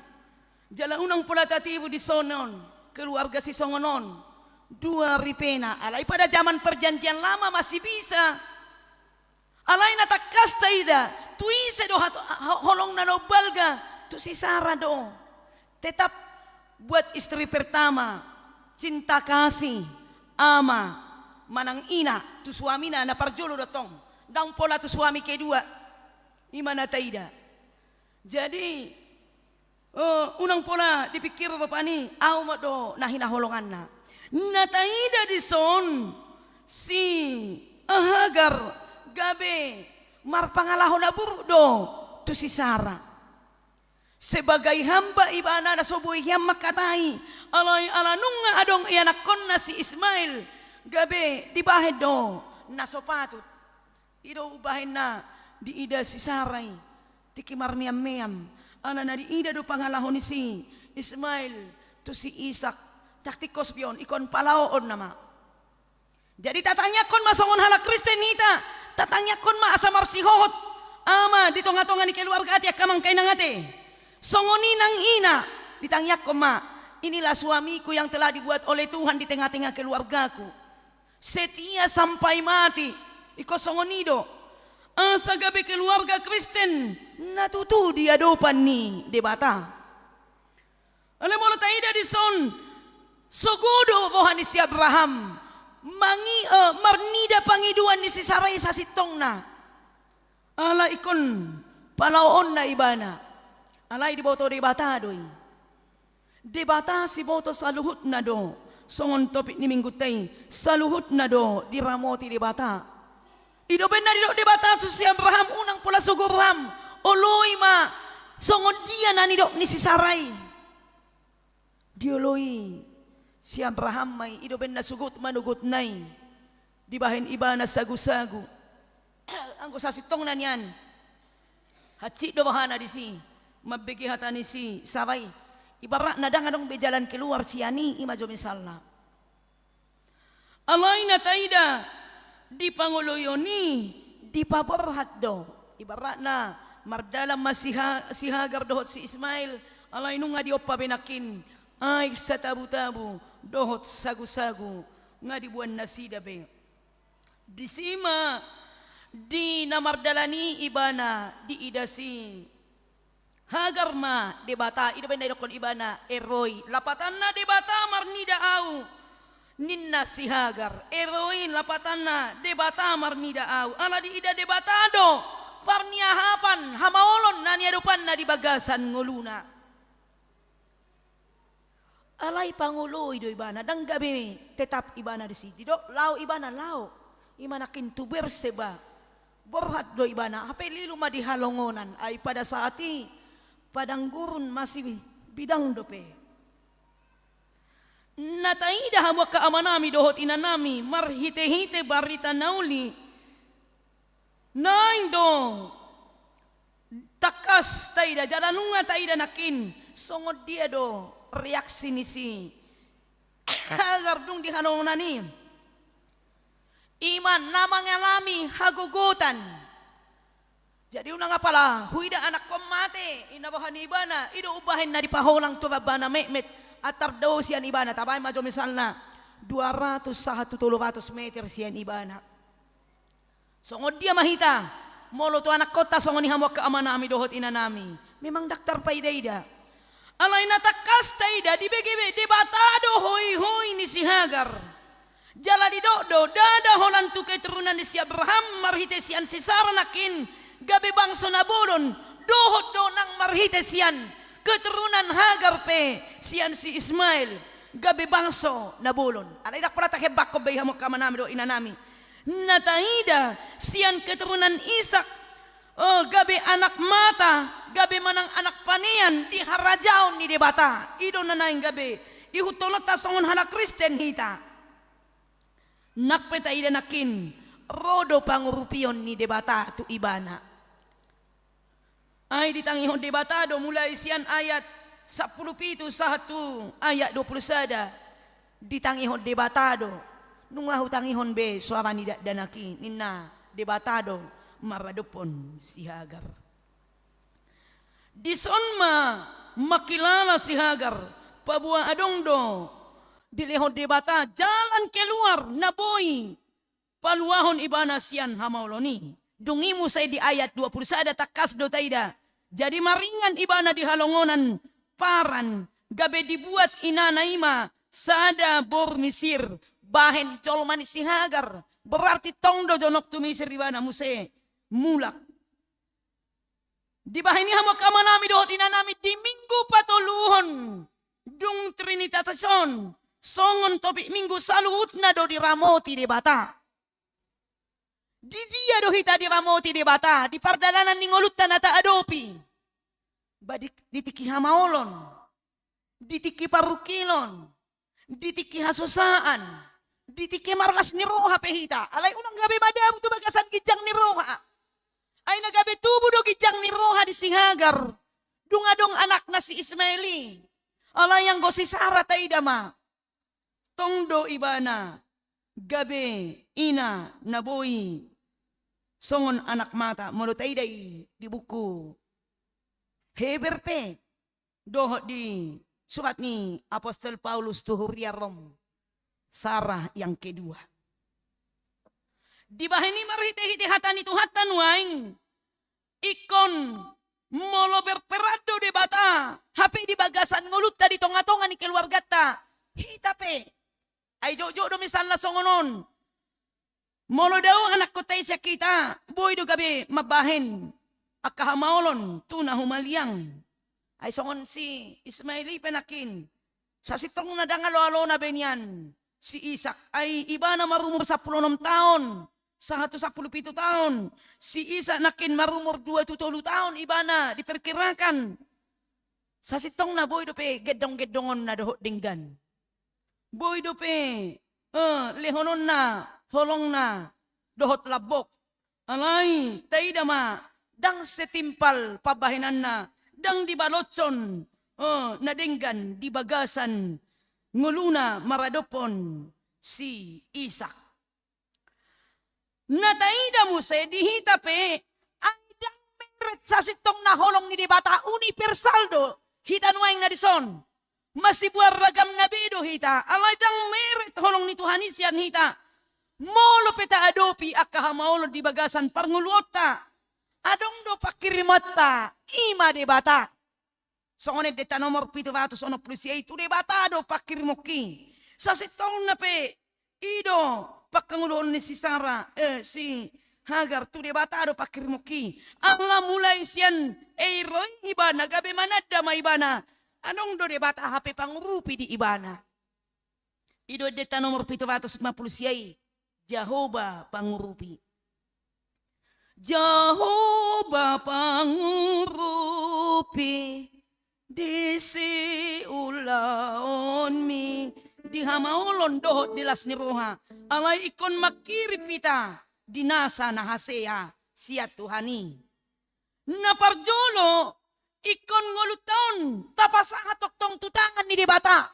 jala unang pula tatibu di sonon keluarga si songonon 2 ripena alai pada zaman perjanjian lama masih bisa alai natakas taida tuise do holong nano balga tu si Sarah do tetap buat istri pertama cinta kasih ama manang ina tu suamina na parjolo dotong dang pola tu suami kedua imana taida jadi unang pola dipikir bapak ni au do nahina holongan na nataida di son si Hagar gabe mar pangalahon na burdo tu si Sarah sebagai hamba ibana na soboy hiyam makatai alay alanung adong ianakon na si Ismail gabe di bahed do na sopatut ido ubahin na di ida si Saray tikimar miyam ana na di ida do pangalahon ni si Ismail tu si Ishak taktikos pion ikon palaon nama jadi tatanya kon masongon halak Kristen nita tatanya kon ma asamar si hohot ama di tonga-tonga ni keluarga ati akamang kainang ate songoni nang ina ditanya kon ma inilah suamiku yang telah dibuat oleh Tuhan di tengah-tengah keluargaku setia sampai mati iko songonido asa gabe keluarga Kristen natutu di adopan ni debata ale mola taida di son sogodo vohan ni si Abraham mangi marnida pangiduan ni si Sarai sa sitong na ala ikon palaon na ibana alay di boto debata doy debata si boto sa luhut na do songon topik ni minggutay sa luhut na do di ramoti debata idoben na do debata si Abraham unang pula sugurham oloy ma songon dia na ni do ni si Sarai dioloy si Abraham may idoben na sugot manugot nay dibahin iba na sagu-sagu ang sa sitong na niyan hatsi do bahana di si mabigi hata ni si Saray ibarak na dangadong bejalan keluar si ani imajo misalna alay na taida di panguloyoni di paborhat do ibarak na mardalam si Hagar dohot si Ismail alay nung nga di opa benakin ay sa tabu-tabu dohot sagu-sagu nga dibuan nasida be disima di namardalani ibana di idasi Hagar ma debata ida ben kon ibana eroy lapatan na debata marnida au ninna si Hagar eroy lapatan na debata marnida au ala di ida debatado parniahapan hamaolon na niadupan na di bagasan nguluna. Alay pangulo ido ibana dang gabi tetap ibana di sini do lau ibana lau imanakin tuber seba borhat do ibana hape lilu madi halongonan ay pada saati padang gurun masih bidang dope nataida hamo ka amanami dohot inanami marhite-hite barita nauli naing dong takas taida jalanunga taida nakin songod dia do reaksi nisi agar dung di hanonani iman na mengalami hagugutan jadi unang apala huida anak kom mate inabahan ibana ido ubahin na di paholang tu babana mehmet atar daw siyan ibana tabay majo misalna 200 300 meter siyan ibana songod dia mahita molo tu anak kota songoni hamok ke amanami dohot inanami memang daktar paidaida alay natakas taida di BGB debatado hoi ni si Hagar jala di do dada holan tu keturunan di si Abraham marhite sian si Sara nakin gabe bangso nabulon dohot do nang marhite sian keturunan Hagar pe sian si Ismail gabe bangso nabulon alay dak pala takebak ko bay hamok ka manami do inanami nataida sian keturunan Ishak gabe anak mata, gabe manang anak panian di harajaon ni debata. Ido nanaing gabe, ihutonot ta songon hana Kristen hita. Nakpeta ida nakin, rodo pangurupion ni debata tu ibana. Ay ditangihon debata do mulai sian ayat 10 pitu 1 ayat 21 ditangihon debata do. Nunga hutangihon be suara ni danaki ninna debata do. Maradopon si Hagar. Disonma makilala si Hagar pabua adongdo dilehon debata jalan keluar naboy paluahon ibana sian hamauloni dungimu saya di ayat 21 takas do taida jadi maringan ibana di halongonan paran gabe dibuat inanaima sada bor misir bahen colmani si Hagar berarti tongdo jonok tumisir ibana muse mulak. Di bahini hamo kamanami dohot inanami di minggu patuluhon dung trinitatason songon topik minggu saluut na do di ramoti de bata. Di dia do hita di ramoti de bata di pardalanan ningolutan ata adopi. Badik ditiki hamaolon, ditiki parukilon, ditiki hasosaan, ditiki marlas ni roha pehita. Alay unang gabi madam tu bagasan gijang ni roha. Ay nagabe tubo do gijang ni roha di si Hagar. Dungadong anak na si Ismaili. Alayang go si Sara taida ma. Tongdo ibana. Gabe ina naboy. Songon anak mata. Molo taiday di buku. Heber pe. Dohot di surat ni Apostol Paulus tu Huria Rom. Sarah yang kedua. Di bahini marhite-hite hatan itu hatan waing. Ikon molo berperado de bata. Hape di bagasan ngulut tadi tonga-tonga ni keluarga ta. Hitape. Ay jojo do misalna songonon. Molo daw anak ko tayo siya kita. Boy do gabi mabahin. Akahamaolon tuna humaliang. Ay songon si Ismaili penakin. Sa sitong nadangalo-alo na benyan. Si Ishak ay iba na marumor 16 taon. Sa 17 tahun. Si Isa nakin marumor 27 tahun. Iba na diperkirakan. Sa sitong na boy dope gedong-gedongon na dohot dinggan. Boy dope lehonon na holong na dohot labok. Alay taida ma dang setimpal pabahinan na dang dibalotson na dinggan di bagasan nguluna maradopon si Ishak. Nataida mo sa dihitape ay dang meret sa sitong naholong ni dibata universaldo hitanuay nga dison. Masibuar ragam nabido hita alay dang meret holong ni Tuhan isyan hita. Molo peta adopi akahamaolo di bagasan parnguluota. Adong do pakirimata ima dibata. Songonit deta nomor 700 ono plus itu dibata do pakirimoki. Sa sitong na pe ido pakangulon ni si Sara, si Hagar tu debata do pakirmoki. Allah mulai sian eiroi ibana gabe manada ma ibana. Anong do debata HP pangurupi di ibana. Ido deta nomor 750 siai. Jehovah pangurupi. Jehovah pangurupi disi ulaon mi di hamaolon dohot di las niroha alay ikon makiri pita dinasa na hasea siya Tuhani na parjolo ikon ngoluton tapasaha toktong tutangan ni debata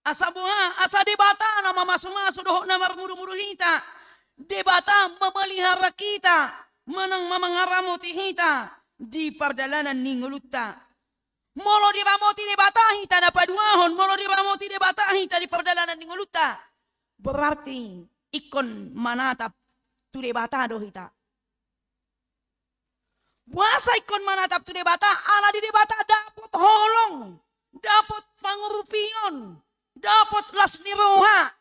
asa buha asa debata na mamaso-maso dohot na marmuru-muru hita debata memelihara kita manang mamangaramuti hita di pardalanan ni ngulutta. Molo di ramoti debata hita na paduahon, molo di ramoti debata hita di pardalanan ni ngulutta. Berarti ikon manatap tu debata do hita. Buasa ikon manatap tu debata, ala di debata dapat holong, dapat pangurupion, dapat lasniroha.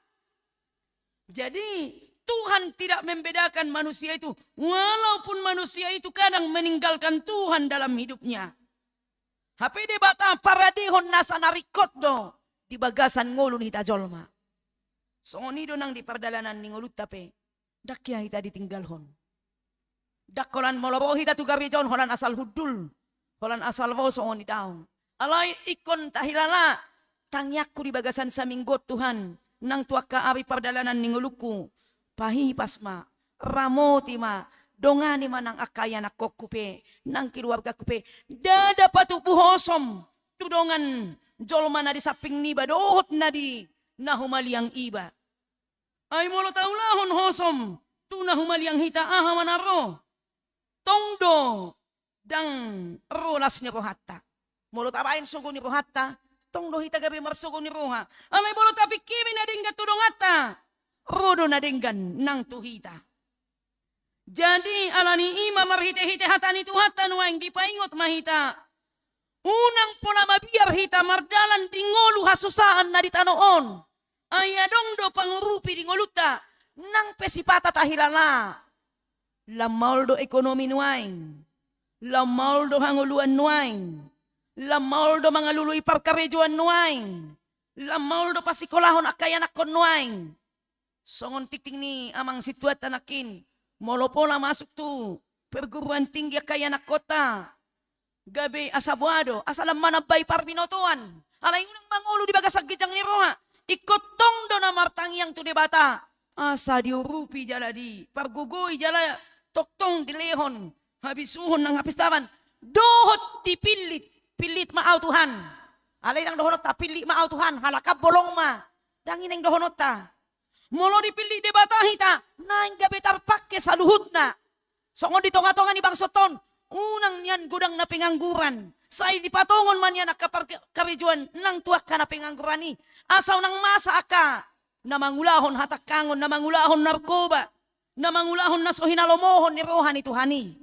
Jadi Tuhan tidak membedakan manusia itu. Walaupun manusia itu kadang meninggalkan Tuhan dalam hidupnya. HP debata paradihon nasa narikot do. Di bagasan ngulun hita jolma. Soni do nang di perdalanan ni ngulut tape. Dakya hita ditinggalhon. Dakkolan moloro hita tu garijon holan asal hudul. Holan asal wo soni daong. Alay ikon tahilala. Tangyakku di bagasan sa minggot Tuhan. Nang tuaka ari perdalanan ni nguluku. Pahi pasma, ramoti ma, dongani ma nang akaya na kokupe, nang keluarga kupe, dada patu puhosom, tudongan jolma na di saping niba, dohot na di nahumaliang iba. Ay molo taulahon hosom, tu nahumaliang hita aha manaro, tongdo, dang rolas ni rohatta. Molo tabain sugo ni rohatta, tongdo hita gabi marsugo ni roha. Amay molo tapi kimi na dingga tudongata. Rodo na denggan nang tuhita. Jadi alani ima marhite-hite hatani tuhata nuang dipaingot mahita. Unang pola mabiar hita mardalan dingolu hasusaan na ditanoon. Ayadong do pangurupi dingoluta. Nang pesipata tahilala. Lamal do ekonomi nuang. Lamal do hanguluan nuang. Lamal do mangalului parkarejuan nuang. Lamal do pasikolahon akayanak kon nuang. Songon titing ni amang situat tanakin. Molopola masuk tu. Perguruan tinggi kaya na kota. Gabi asabuado. Asalam manabay parbinotuan. Alay unang mangulo di bagasag gijang ni Roha. Ikotong do na martangyang tu debata. Asa diurupi jala di. Pargugoy jala toktong di lehon. Habisuhon ng hapistaban. Dohot dipilit. Pilit maaw Tuhan. Alay nang dohonot ta. Pilit maaw Tuhan. Halakap bolong ma. Dangin ang dohonot ta. Molo dipilih debata hita, naing gabi tarpakke sa luhut na. Songon ditonga-tonga ni Bang Soton, unang niyan gudang na pingangguran. Say dipatongon man yan nakaparijuan nang tuwak ka na pingangguran ni. Asaw nang masa aka, na mangulahon hatakkangon, na mangulahon narkoba, na mangulahon na so hinalomohon ni Roha ni Tuhani.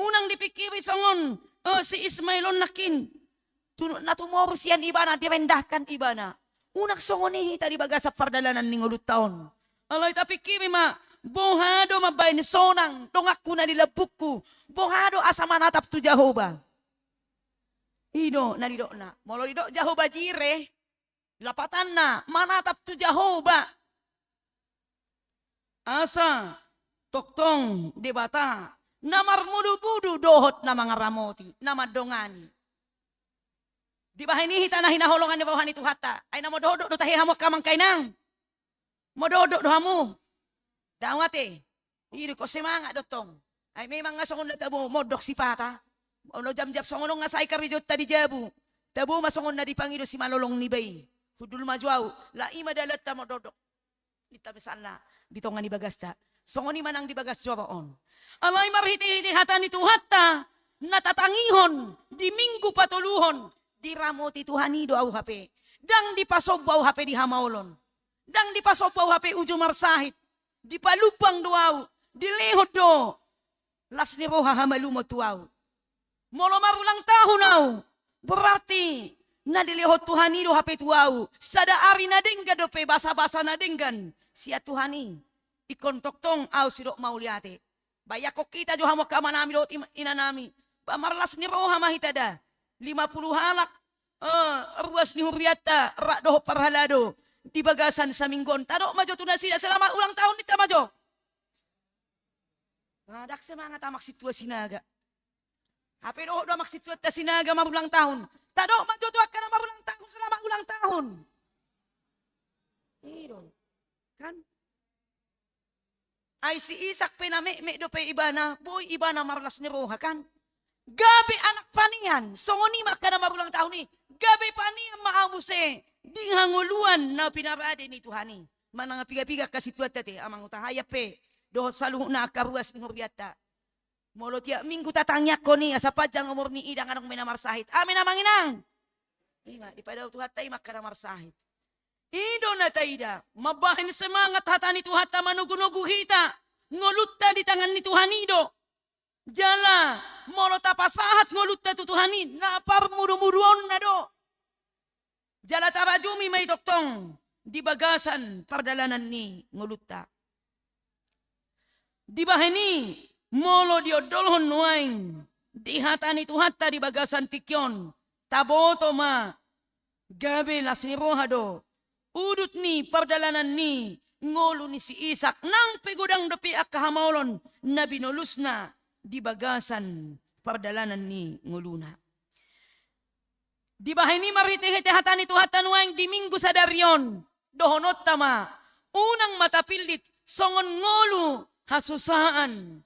Unang dipikiri songon, si Ismailon nakin, natumoro siyan iba na, direndahkan iba na. Unak songoni hita di baga sa pardalanan ni ngulut taon. Alay tapi kimi ma, bohado mabay ni sonang, dongak ko na nila buku, bohado asa manatap tu Jehovah. Ido na dido na, molo dido Jehovah jire, lapatan na, manatap tu Jehovah. Asa, toktong debata, namar mudu-budu dohot na mga ramoti, na madongani. Di ba hinihita na hinaholongan ni Bawhan itu hata. Ay na mododo do tahi hamok kamang kainang. Mododo do hamu. Dawate. Iri ko simanga dotong. Ay may mga songon na tabo modok si pata. Ono jam-jam songon nga say karijot tadi jabu. Tabo masongon na di pangido si malolong ni bay. Fudul majuaw. La ima dalat ta mododok. Dita misalna ditongan ni bagasta. Songon ni manang di bagas joroon. Alay marhiti-hiti hata ni tuhata. Natatangihon di minggu patuluhon. Diramoti Tuhani do au HP. Dang dipasob au HP di hamaolon. Dang dipasob au HP uju marsahit. Dipalupang do au. Dilehot do. Las ni Roha hamalumot tu au. Molo marulang tahun au. Berarti na dilehot Tuhani do HP tu au. Sada ari na dengga do pe basa-basa na denggan. Sia Tuhani. ikon toktong au sidok mauliate. Bayako kita jo hamo kama nami dot inanami. Pamarlas ni roha mahitada. 50 halak. Ruas ni huriata. Rak doho parhalado. Di bagasan sa minggon. Tadok majo tunasida. Selamat ulang tahun nita majo. Ngadak semangat amak situasi naga. Hape doho do amak situasi naga marulang tahun. Tadok majo tu akan marulang tahun. Selamat ulang tahun. Idol. Kan? Ay si Isak pename do pe ibana. Boy ibana marlas ni roha kan? Gabi anak panian. Songoni makana marulang tahun ni. Gabi panian maamuse. Di hanguluan na pinarade ni Tuhani. Manang piga-piga kasih tuat tete. Amang utahaya pe. Doh saluh na karuas ni huriata. Molo tiap minggu tatangyak ko ni. Asa pajang umur ni idang anong minamarsahit. Amin amang inang. Ima dipadaw tuhat tayo makana marsahit. Ido na taida, mabahin semangat hata ni Tuhata manugunugu hita, ngolutta di tangan ni Tuhan ido. Jala, molo tapasahat ngolutta tu Tuhani, napar mudu-muduon na do. Jala tabajumi may doktong, di bagasan pardalanan ni ngolutta. Di bahini, molo diodolhon nuaing, di hata ni Tuhata di bagasan tikyon, taboto ma, gabe lasniroha do. Udut ni pardalanan ni ngolu ni si Isak nang pegodang dopi akahamolon na binulus na di bagasan pardalanan ni ngoluna. Di bahay ni marite-hete hatan itu hatanuang di minggu sadaryon dohonot tama unang matapilit songon ngolu hasusaan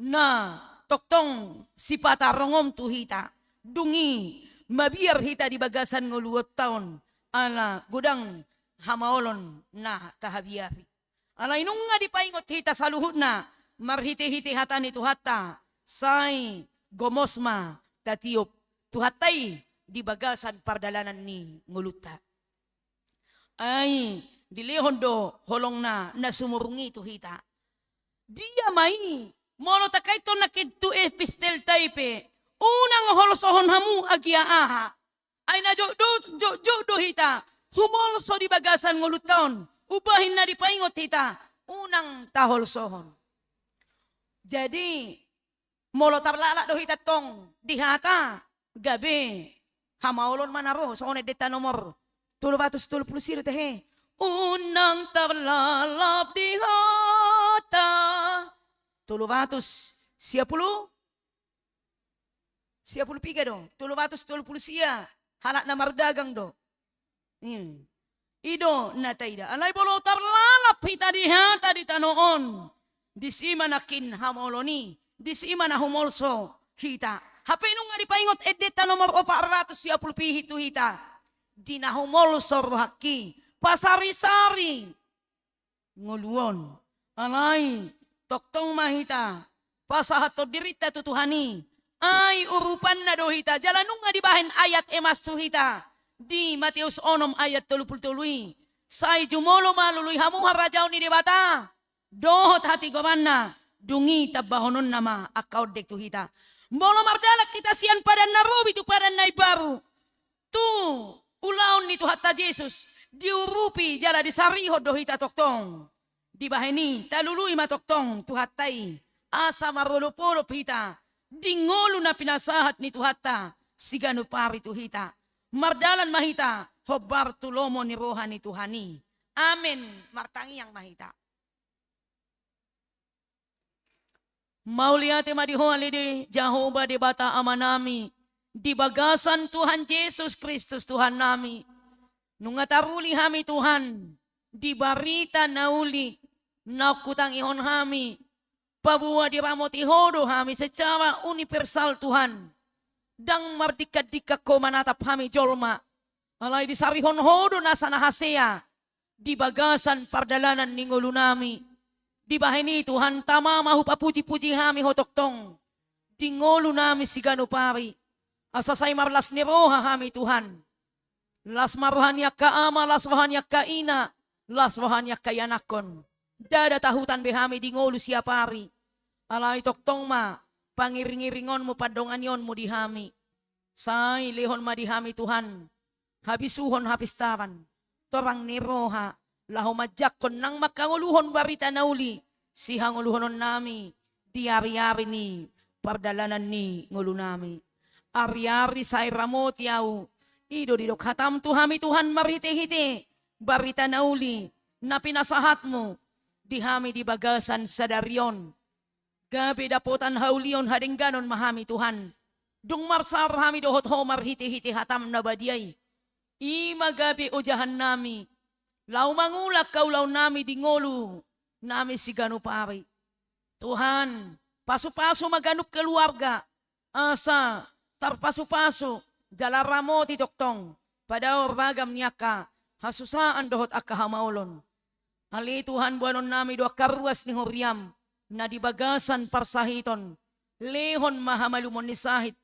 na toktong si patarongom tuhita dungi mabiar hita di bagasan ngoluot taon ala gudang hamaolon na tahabiari. Alay nung nga di paingot hita sa luhut na, marhiti-hiti hatan ni Tuhata, say gomosma tatiop, Tuhatay di bagasan pardalanan ni nguluta. Ay, dilehon do holong na sumurungi Tuhita. Dia mai, molo takay to nakidtu pistel taype, unang holosohon hamu agya aha, ay na jo hita, humolso di bagasan ngulut taon. Ubahin na di paingot hita. Unang taholsohon. Jadi, molo tablala do hita tong dihata. Gabi. Hamaulon manaro. So onet deta nomor 730 tehe. Unang tablalap dihata. 730. Siya piga do. 730 siya. Halak na mardagang do. Ido na taida. Alay bolo tarlalap hita dihata di tanoon. Disima nakin hamoloni. Disima na humolso hita. Hape nung nga di paingot edeta nomor 400 siya pulpi hito hita. Di na humolso rohaki. Pasari-sari. Nguluon. Alay. Toktong mahita. Pasahato dirita tutuhani. Ay urupan na do hita. Jalanung nga di bahin ayat emas tu hita. Di Matius 6 ayat 30. Say jumolo maluluy hamuha rajaw ni debata. Dohot hati gomanna. Dungi tabahonon nama akaw dek tuhita. Molo mardalak kita sian padan narobi tu padan na ibaru. Tu ulaon ni Tuhata Jesus. Diurupi jala disariho dohita toktong. Di bahini talului matoktong Tuhatay. Asa marulupulup hita. Dingolo na pinasahat ni Tuhata. Sigano pari tuhita. Mardalan mahita, hobar tulomo ni rohani Tuhani. Amen, martangi yang mahita. Mauliate madihoali di Jehovah di bata amanami. Di bagasan Tuhan Yesus Kristus Tuhan nami. Nungataruli hami Tuhan. Di barita nauli. Nakutang ihon hami. Pabuwa di ramoti hodo hami secara universal Tuhan. Dang mardika-dika ko manatap hami jolma. Alay di sarihon hodo nasa nahasea. Di bagasan pardalanan ni ngulunami. Di bahini Tuhan tama mahu papuji-puji hami hotoktong. Di ngulunami sigano pari. Asasay marlas ni roha hami Tuhan. Las maruhanya ka ama, las wahanya ka ina. Las wahanya ka yanakon. Dada tahutan behami di ngulu siapari. Alay toktong ma. Pangiring-iringon mo padongan yon mo dihami. Say lehon ma dihami Tuhan. Habisuhon hapistaran. Torang niroha. Lahomajak kon nang makanguluhon barita nauli, sihang uluhonon nami, di ari-ari ni, pardalanan ni ngulu nami. Ari-ari say ramot yaw, ido didok hatam tuhami Tuhan marhiti-hiti, barita nauli, na pinasahat mo, dihami di bagasan sa daryon. Gabi dapotan haulion hading ganon mahami Tuhan. Dung marsar hami dohot ho marhiti-hiti hatam na badiyay. Ima gabi ujahan nami, lau mangulak kaulau nami di ngolu, nami si ganu pari. Tuhan, paso-paso maganup keluarga, asa, tarpaso-paso, jalaramo ti doktong, padaw ragam niyaka, hasusaan dohot akahamaulon. Ali Tuhan buanon nami doa karuas ni Horiam, na dibagasan parsahiton, lehon mahamalumon ni sahit,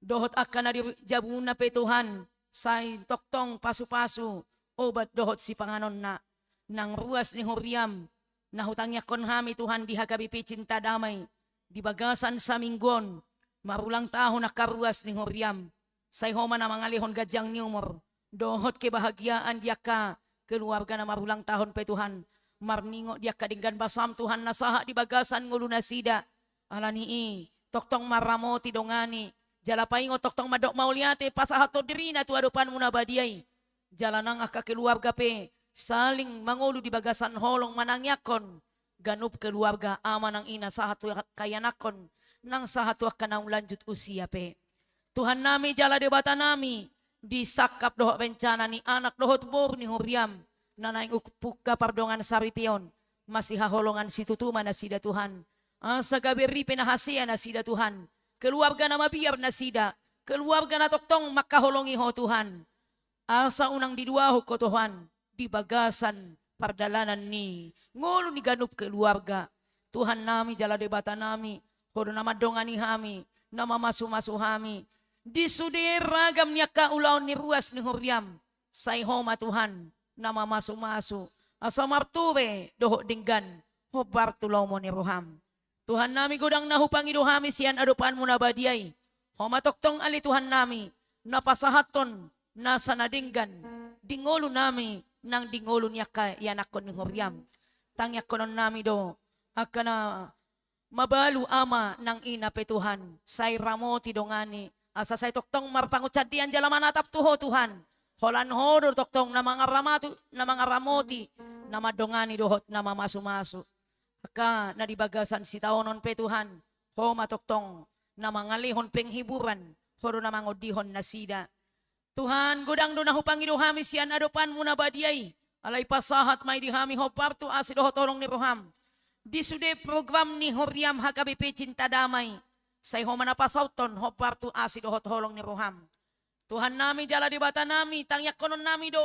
dohot akka na jabuna pe Tuhan, say toktong pasu-pasu, obat dohot si panganon na, nang ruas ni Horiam, na hutangnya kon hami Tuhan dihagabi cinta damay, dibagasan sa minggon, marulang tahun na karuas ni Horiam, say homa na mga lehon gadyang ni umor, dohot kebahagiaan dia ka, keluarga na marulang tahun pe Tuhan, marningo dia kadinggan basam Tuhan nasaha di bagasan ngulu nasida, alani toktong maramoti dongani, jalapaingo toktong madok mauliate pasahato dirina tu adupan muna badiay, jalanang aka keluarga pe, saling mangulu di bagasan holong manangyakon, ganup keluarga ama ng ina sahatu kayanakon, nang sahatu akan lanjut usia pe. Tuhan nami jala debata nami, disakap dohot bencana ni anak dohot bor ni Horiam, nanaing ukpuka pardongan saripion, masih haholongan si tutuma na sida Tuhan, asa gaberi penahasia na sida Tuhan, keluarga na mabiar na sida, keluarga na toktong makaholongi ho Tuhan, asa unang diduaho ko Tuhan, di bagasan pardalanan ni, ngolo ni ganup keluarga, Tuhan nami jala debata nami, kodo na madongani hami, na mamasu-masu hami, di sudir ragam niya kaulaon ni ruas ni Horiam, say homa Tuhan, na mamasu-masu, asa martube, doho dinggan, hobar tulaw mo ni Roham. Tuhan nami godang nahupangi dohami siyan adupan mo na badiyay, homa toktong ali Tuhan nami, napasahaton, nasa nadinggan, dingolo nami, nang dingolo niya kayanak ko ni Horiam. Tangyak ko nun nami do, akana mabalu ama ng ina pe Tuhan, say ramoti dongani, asa say toktong marpangutsad diyan jala manatap tuho Tuhan. Holan hodor toktong na mga ramoti na madongani dohot na mamasu-masu. Aka na dibagasan si taonon pe Tuhan. Ho matoktong na mga lihon penghiburan. Horo na mga odihon na sida. Tuhan godang do na hupangi dohami siyan adopan muna badiyay. Alay pasahat may dihami ho parto asi dohot tolong ni Roham. Disude program ni Horiam hagabi pe cinta damay. Say ho manapasauton ho parto asi dohot tolong ni Roham. Tuhan nami jala di bata nami, tangyak konon nami do,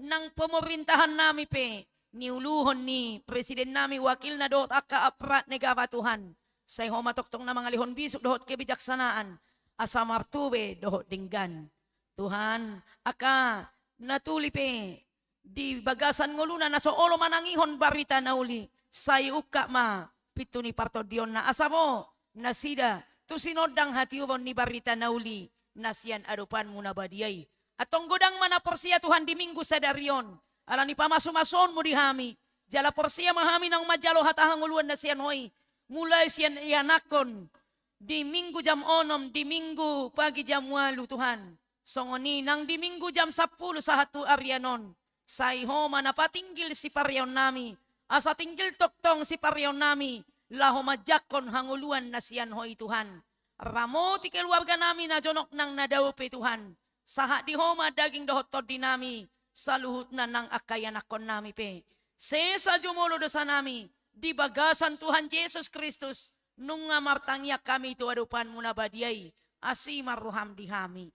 nang pemerintahan nami pe, niuluhon ni presiden nami wakil na doot aka aprat negara Tuhan. Say homa toktong na mga lihon bisok dohot kebijaksanaan, asa martube dohot dinggan. Tuhan, aka natuli pe, di bagasan nguluna na so olo manangihon barita na uli, say uka ma, pito ni partodion na asamo, nasida, tu sinodang hatiubon ni barita na uli, nasian adupan muna badiyay. Atong godang mana porsiya Tuhan di minggu sa daryon. Alani pamaso-mason mo dihami. Jala porsiya mahami ng majalo hatahang uluan na siyan hoy. Mulai siyan ianakon. Di minggu jam 6, di minggu pagi jam 8 Tuhan. Songoni nang di minggu jam 10 sa hatu aryanon. Say homa na patinggil si paryaon nami. Asa tinggil toktong si paryaon nami. Laho majakon hanguluan na siyan hoy Tuhan. Ramoti keluarga nami na jonok nang nadaw pe Tuhan. Saha di homa daging dohot di nami. Saluhut na nang akayanakon nami pe. Sesa jumulo dosa nami. Di bagasan Tuhan Yesus Kristus. Nung martangya kami tu adupan muna badiyay. Asimar Roham dihami.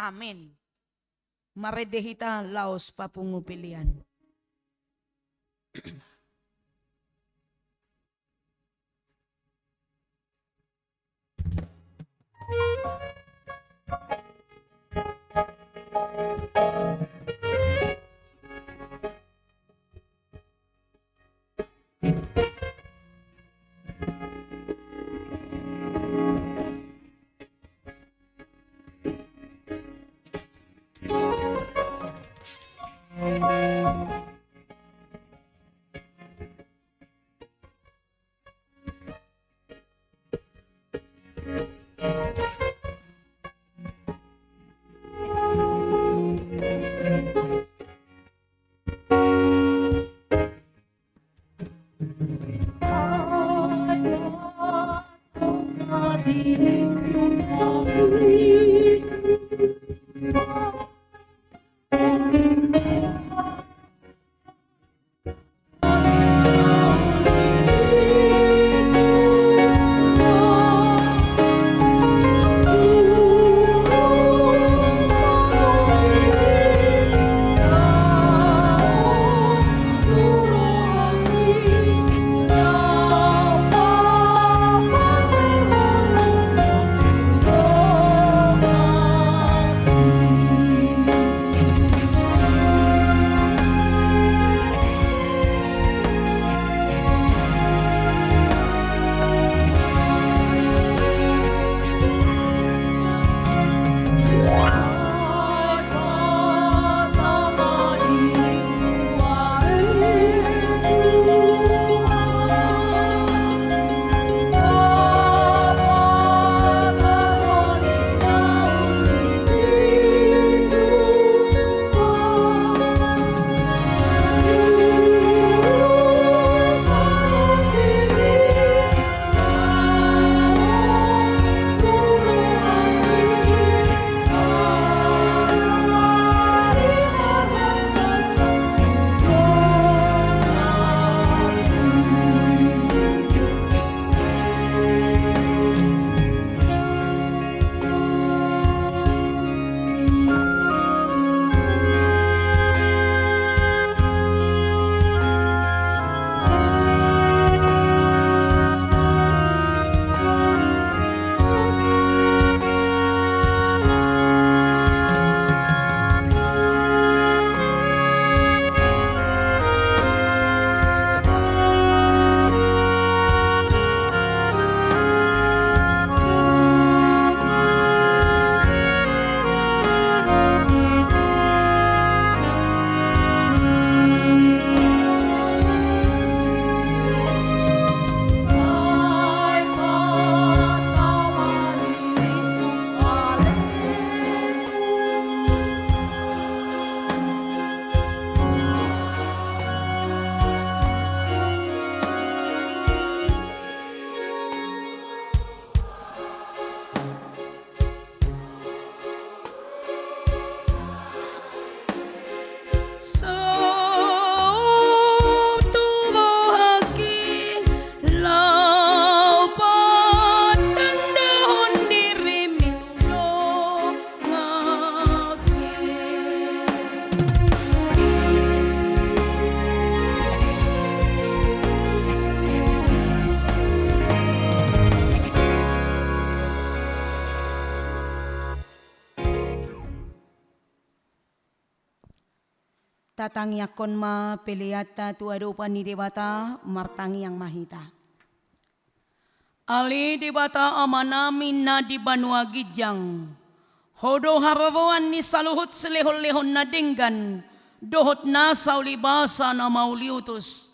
Amen. Maredehita laos papungupilian. Tatang yakon ma peleata tu ado pani debata martangi yang mahita. Ali debata amanami na di Banua Gijang. Hodo harawan ni saluhut selehon-lehon na dinggan. Dohot na saulibasa na mauliutus.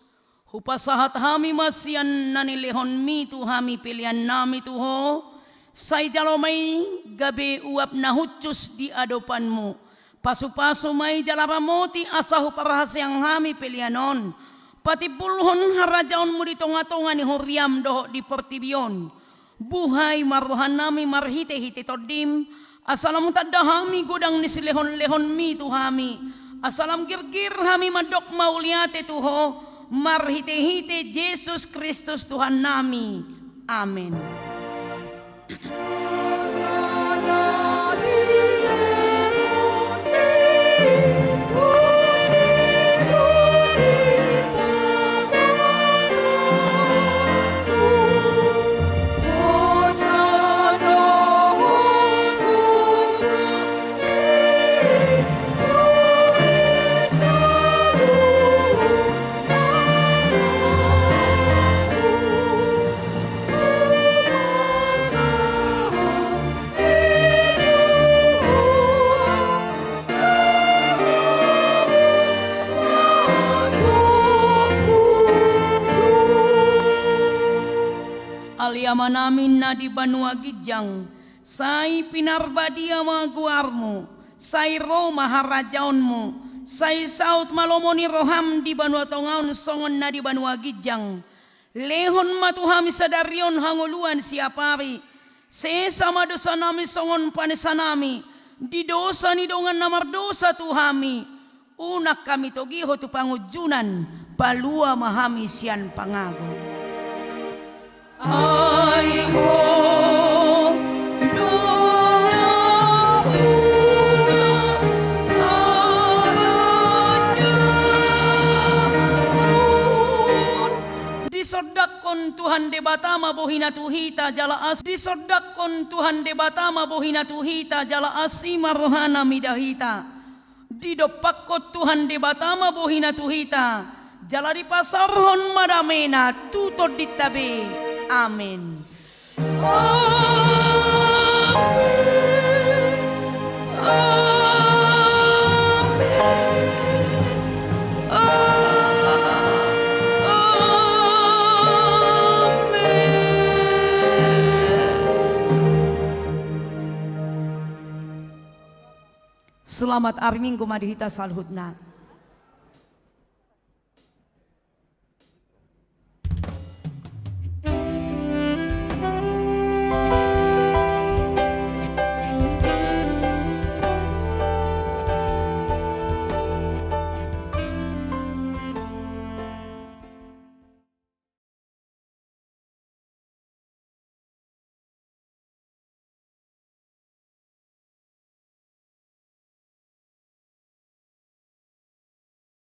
Hupasahat hami masian na nilehon mi tu hami pilihan nami tu ho. Say jalomay gabi uap na hucus di adopanmu. Pasu-pasu may jalaramoti asahu parahasyang hami pilihanon. Pati puluhon harajaon mo di tonga-tonga ni Huriam doho di Portibion. Buhay maruhan nami marhite-hite todim. Asalam tadahami gudang ni silehon-lehon mi tu hami. Asalam gir-gir hami madok mauliate tuho. Marhite-hite Yesus Kristus Tuhan nami. Amin. Aliama namin na di Banua Gijang, say pinarbadia mga guarmo, say Roma harajaonmo, say South Malomoni Roham di Banua Tongaon songon na di Banua Gijang, lehon matuhami sa daryon hanguluan siapari, Sesama dosa nami songon panesa nami. Di dosa ni dongan namar dosa tuhami. Unak kami togiho tu pangujunan. Palua mahami sian pangago. Aiho disodakon Tuhan debatama bohina tuhita jala as disodakon Tuhan debatama bohina tuhita jala asima rohana midahita didopakko Tuhan debatama bohina tuhita jala di pasarhon madamena tutod ditabe amin. Selamat hari Minggu madihita salhutna.